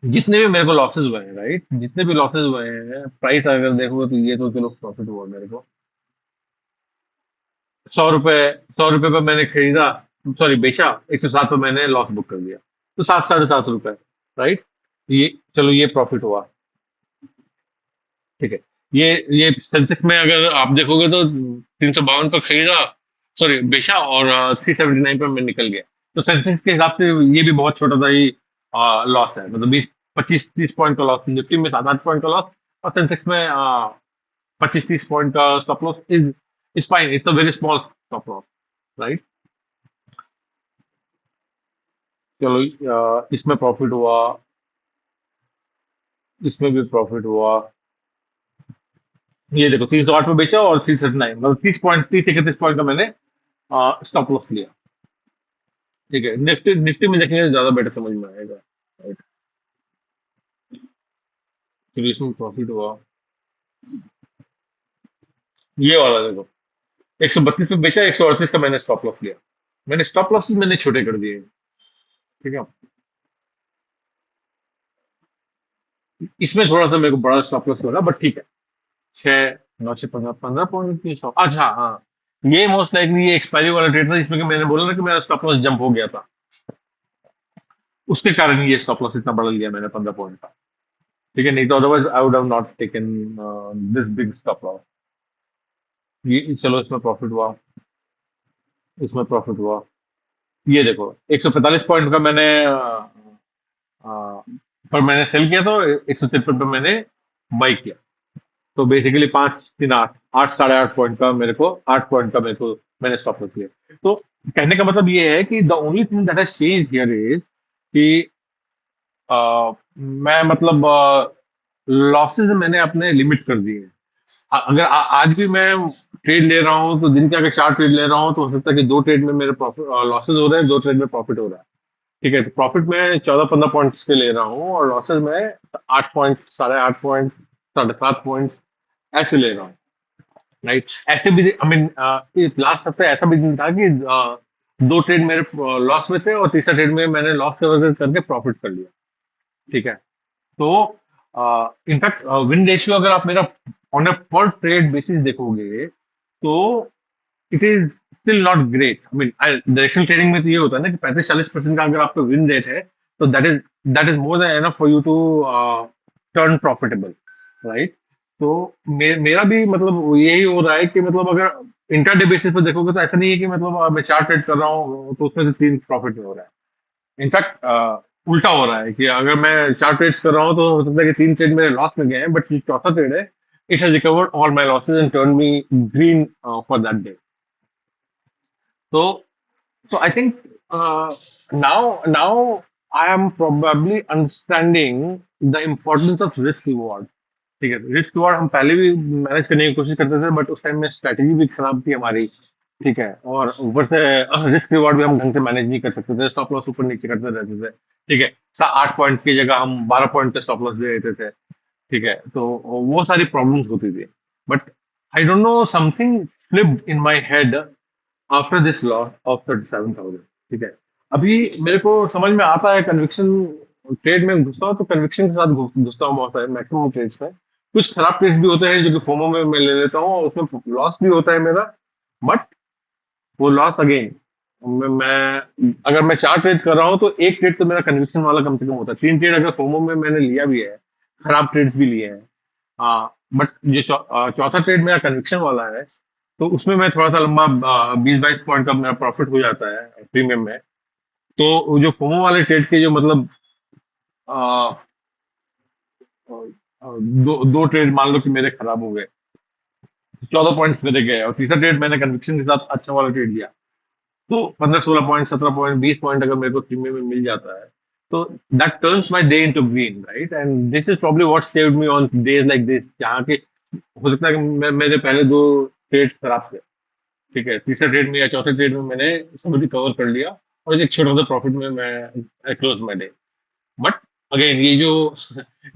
जितने भी मेरे को लॉसेस हुए हैं, राइट, जितने भी लॉसेस हुए हैं, प्राइस अगर देखोगे तो ये तो चलो प्रॉफिट हुआ मेरे को। 100 रुपए, 100 रुपए पे मैंने खरीदा, सॉरी बेचा, 107 पे मैंने लॉस बुक कर दिया। तो 7, 7.5 रुपए, राइट। ये चलो ये प्रॉफिट हुआ, ठीक है। ये सेंसेक्स में अगर आप देखोगे तो 352 पर खरीदा, सॉरी बेचा, और 379 पर मैं निकल गया। तो सेंसेक्स के हिसाब से ये भी बहुत छोटा सा ही लॉस है, मतलब 20, 25, 30 पॉइंट का लॉस। निफ्टी में 7, 8 पॉइंट का लॉस, और सेंसेक्स में 25, 30 पॉइंट का stop loss is fine, it's a very small stop loss, right. चलो इसमें प्रॉफिट हुआ, इसमें भी प्रॉफिट हुआ। ये देखो 308 में बेचा और 339, मतलब 30 पॉइंट, 30, 31 पॉइंट का मैंने स्टॉप लॉस लिया। ठीक है, निफ्टी निफ्टी में देखेंगे तो ज्यादा बेटर समझ में आएगा, राइट। फिर इसमें प्रॉफिट हुआ, ये वाला देखो, 132 में बेचा, 138 का मैंने स्टॉप लॉस लिया। मैंने स्टॉप लॉस मैंने छोटे कर दिए, ठीक है। इसमें थोड़ा सा मेरे को बड़ा स्टॉप लॉस लगा, बट ठीक है। 6, 9, 6, 15, 15 पॉइंट की स्टॉप, अच्छा हाँ। ये मोस्ट लाइकली ये एक्सपायरी वाला ट्रेड था जिसमें कि मैंने बोला ना कि मेरा स्टॉप लॉस जंप हो गया था। उसके कारण ये स्टॉप लॉस इतना बड़ा लिया मैंने 15 पॉइंट का। ठीक है, नहीं तो otherwise I would have not taken this big stop loss. ये चलो इसमें प्रॉफिट हुआ, इसमें प्रॉफिट हुआ। ये देखो 145 पॉइंट का मैंने पर मैंने सेल किया, तो 153 पे मैंने बाई किया। तो बेसिकली 5, 3, 8, 8, 8.5 पॉइंट का मेरे को, 8 पॉइंट का मेरे को मैंने स्टॉप लॉस लिया। तो कहने का मतलब ये है कि the only thing that has change here is कि मैं मतलब लॉसेस मैंने अपने लिमिट कर दिए हैं। अगर आज भी मैं ट्रेड ले रहा हूँ, तो दिन के अगर 4 ट्रेड ले रहा हूँ, तो हो सकता है कि 2 ट्रेड में मेरे प्रॉफिट लॉसेस हो रहे हैं, 2 ट्रेड में प्रॉफिट हो रहा है। ठीक है, तो प्रॉफिट मैं 14, 15 पॉइंट्स के ले रहा हूँ, और लॉसेस मैं 8 पॉइंट, 8.5 पॉइंट, 7.5 पॉइंट ऐसे ले रहा हूँ, राइट। ऐसे भी आई मीन लास्ट हफ्ते ऐसा भी दिन था कि 2 ट्रेड मेरे लॉस में थे, और तीसरा ट्रेड में मैंने लॉस करके प्रॉफिट कर लिया। ठीक है, तो इनफैक्ट विन रेशियो अगर आप मेरा ऑन अ पर ट्रेड बेसिस देखोगे, तो it is still not great. I mean directional trading में तो ये होता है ना कि 35, 40% का अगर आपका विन रेट है, तो that is more than enough for you to turn profitable, right. तो मेरा भी मतलब यही हो रहा है कि मतलब अगर इंटरडे बेसिस पे देखोगे, तो ऐसा नहीं है कि मतलब मैं 4 ट्रेड कर रहा हूँ तो उसमें से 3 प्रॉफिट में हो रहा है। इनफैक्ट उल्टा हो रहा है कि अगर मैं 4 ट्रेड्स कर रहा हूँ तो हो सकता है कि 3 ट्रेड मेरे लॉस में गए हैं, बट जो चौथा ट्रेड है, it has recovered all my losses and turn me green for that day. So, so I think now I am probably understanding the importance of risk reward. ठीक है, risk reward हम पहले भी manage करने की कोशिश करते थे, बट उस टाइम में स्ट्रेटेजी भी खराब थी हमारी. ठीक है, और ऊपर से रिस्क रिवॉर्ड भी हम ढंग से मैनेज नहीं कर सकते थे, स्टॉप लॉस ऊपर नीचे करते रहते थे. ठीक है, 8 पॉइंट की जगह हम 12 पॉइंट पे स्टॉप लॉस दे देते थे. ठीक है, तो वो सारी प्रॉब्लम्स होती थी. But I don't no, something flipped in my head after this loss of 37,000. ठीक है, अभी मेरे को समझ में आता है कन्विक्शन. ट्रेड में घुसता हूँ तो कन्विक्शन के साथ घुसता हूँ बहुत सारे मैक्सिमम ट्रेड्स में. कुछ खराब ट्रेड्स भी होते हैं जो कि फोमो में मैं ले लेता हूँ, और उसमें लॉस भी होता है मेरा. बट वो लॉस अगेन, मैं अगर मैं 4 ट्रेड कर रहा हूँ तो एक ट्रेड तो मेरा कन्विक्शन वाला कम से कम होता है. 3 ट्रेड अगर फोमो में मैंने लिया भी है, खराब ट्रेड्स भी लिए हैं, हाँ, बट ये चौथा ट्रेड मेरा कन्विक्शन वाला है, तो उसमें मैं थोड़ा सा लंबा 20-22 पॉइंट का मेरा प्रॉफिट हो जाता है प्रीमियम में. तो वो जो फोमो वाले ट्रेड के जो मतलब आ, दो दो ट्रेड मान लो कि मेरे खराब हो गए, 14 पॉइंट्स मेरे गए, और तीसरा ट्रेड मैंने कन्विक्शन के साथ अच्छा वाला ट्रेड लिया, तो 15-16 पॉइंट, 17 पॉइंट, 20 पॉइंट अगर मेरे को प्रीमियम में मिल जाता है, तो that turns my day into green, right. And this is probably what saved me on days like this, जहाँ के हो सकता है कि मेरे पहले दो ट्रेड्स खराब थे. ठीक है, तीसरे ट्रेड में या चौथे ट्रेड में मैंने सब रिकवर कर लिया, और एक छोटा सा प्रॉफिट में मैं close my day. But again ये जो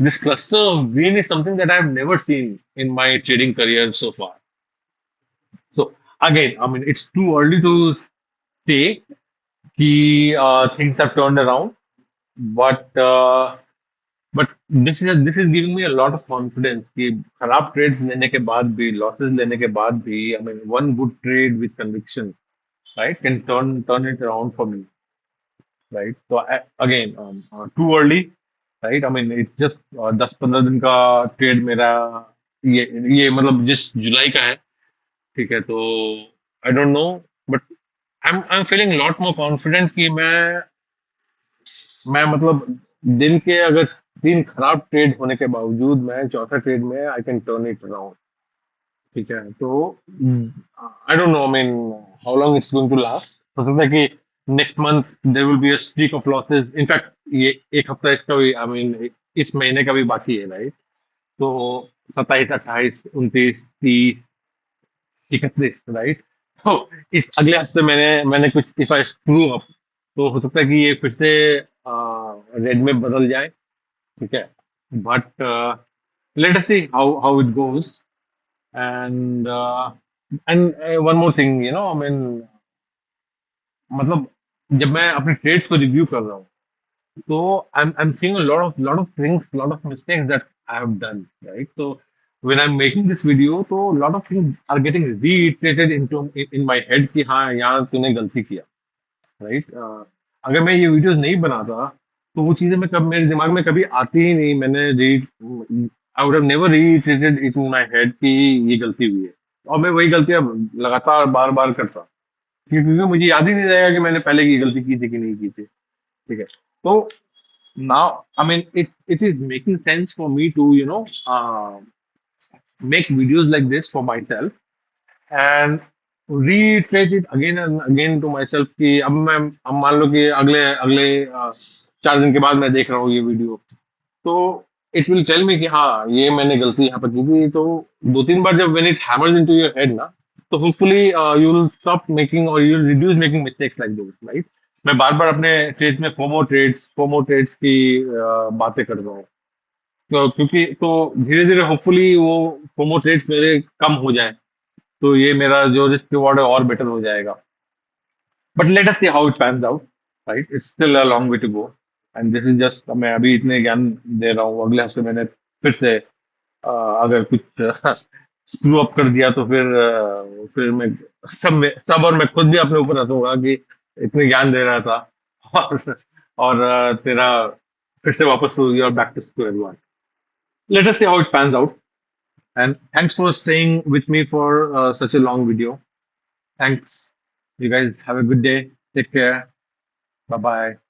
this cluster of green is something that I have never seen in my trading career so far. So again, I mean, it's too early to say कि things have turned around, but but this is giving me a lot of confidence कि खराब trades लेने के बाद भी, losses लेने के बाद भी, I mean, one good trade with conviction, right, can turn it around for me, right. So again, too early, right. I mean, it's just 10-15 दिन का ट्रेड मेरा, ये ये मतलब जिस जुलाई का है. ठीक है, तो I don't no, but I am feeling lot more confident कि मैं मतलब दिन के अगर 3 खराब ट्रेड होने के बावजूद मैं चौथा ट्रेड में I can turn it around. ठीक है, तो I don't know, I mean, how long it's going to last. हो सकता है कि next month there will be a streak of losses. In fact ये एक हफ्ता इसका भी, आई मीन, इस महीने का भी बाकी है, राइट. तो 27, 28, 29, 30, 31, राइट. तो इस अगले हफ्ते मैंने कुछ, इफ आई स्क्रू अप, तो हो सकता है कि ये फिर से रेड में बदल जाए. ठीक है, but let us see how it goes. And one more thing, I mean, मतलब जब मैं अपने ट्रेड्स को रिव्यू कर रहा हूँ, so I'm seeing a lot of things, lot of mistakes that I have done, right? So when I'm making this video, so a lot of things are getting reiterated in my head कि हाँ यहाँ तूने गलती किया, right? अगर मैं ये videos नहीं बनाता तो वो चीजें मैं कब मेरे दिमाग में कभी आती ही नहीं. मैंने री I would have never reiterated it in my head कि ये गलती हुई है, और मैं वही गलतियां लगातार बार बार करता, क्योंकि मुझे याद ही नहीं रहेगा कि मैंने पहले की गलती की थी कि नहीं की थी. ठीक है, तो now, I mean, it is making sense for me to make videos like this for myself, and reiterate it again and again to myself कि अब मान लो कि अगले अगले 4 दिन के बाद मैं देख रहा हूँ ये वीडियो, तो इट विल टेल मी कि हाँ ये मैंने गलती यहाँ पर की थी. तो 2-3 बार जब when it hammers into your head ना, तो hopefully you will stop making or you will reduce making mistakes like those, right. मैं बार बार अपने ट्रेड्स में फोमो ट्रेड्स की बातें कर रहा हूँ, तो क्योंकि तो धीरे धीरे होपफुली वो फोमो ट्रेड्स मेरे कम हो जाए, तो ये मेरा जो रिस्क रिवॉर्ड है और बेटर हो जाएगा. But let us see how it pans out, right. It's still a long way to go, and this is just, मैं अभी इतने ज्ञान दे रहा हूँ. अगले हफ्ते मैंने फिर से अगर कुछ स्क्रू अप कर दिया तो फिर मैं सब और मैं खुद भी अपने ऊपर हंसूंगा कि इतने ज्ञान दे रहा था, और तेरा फिर से वापस to your back to square one. Let us see how it pans out. And thanks for staying with me for such a long video. Thanks. You guys have a good day. Take care. Bye bye.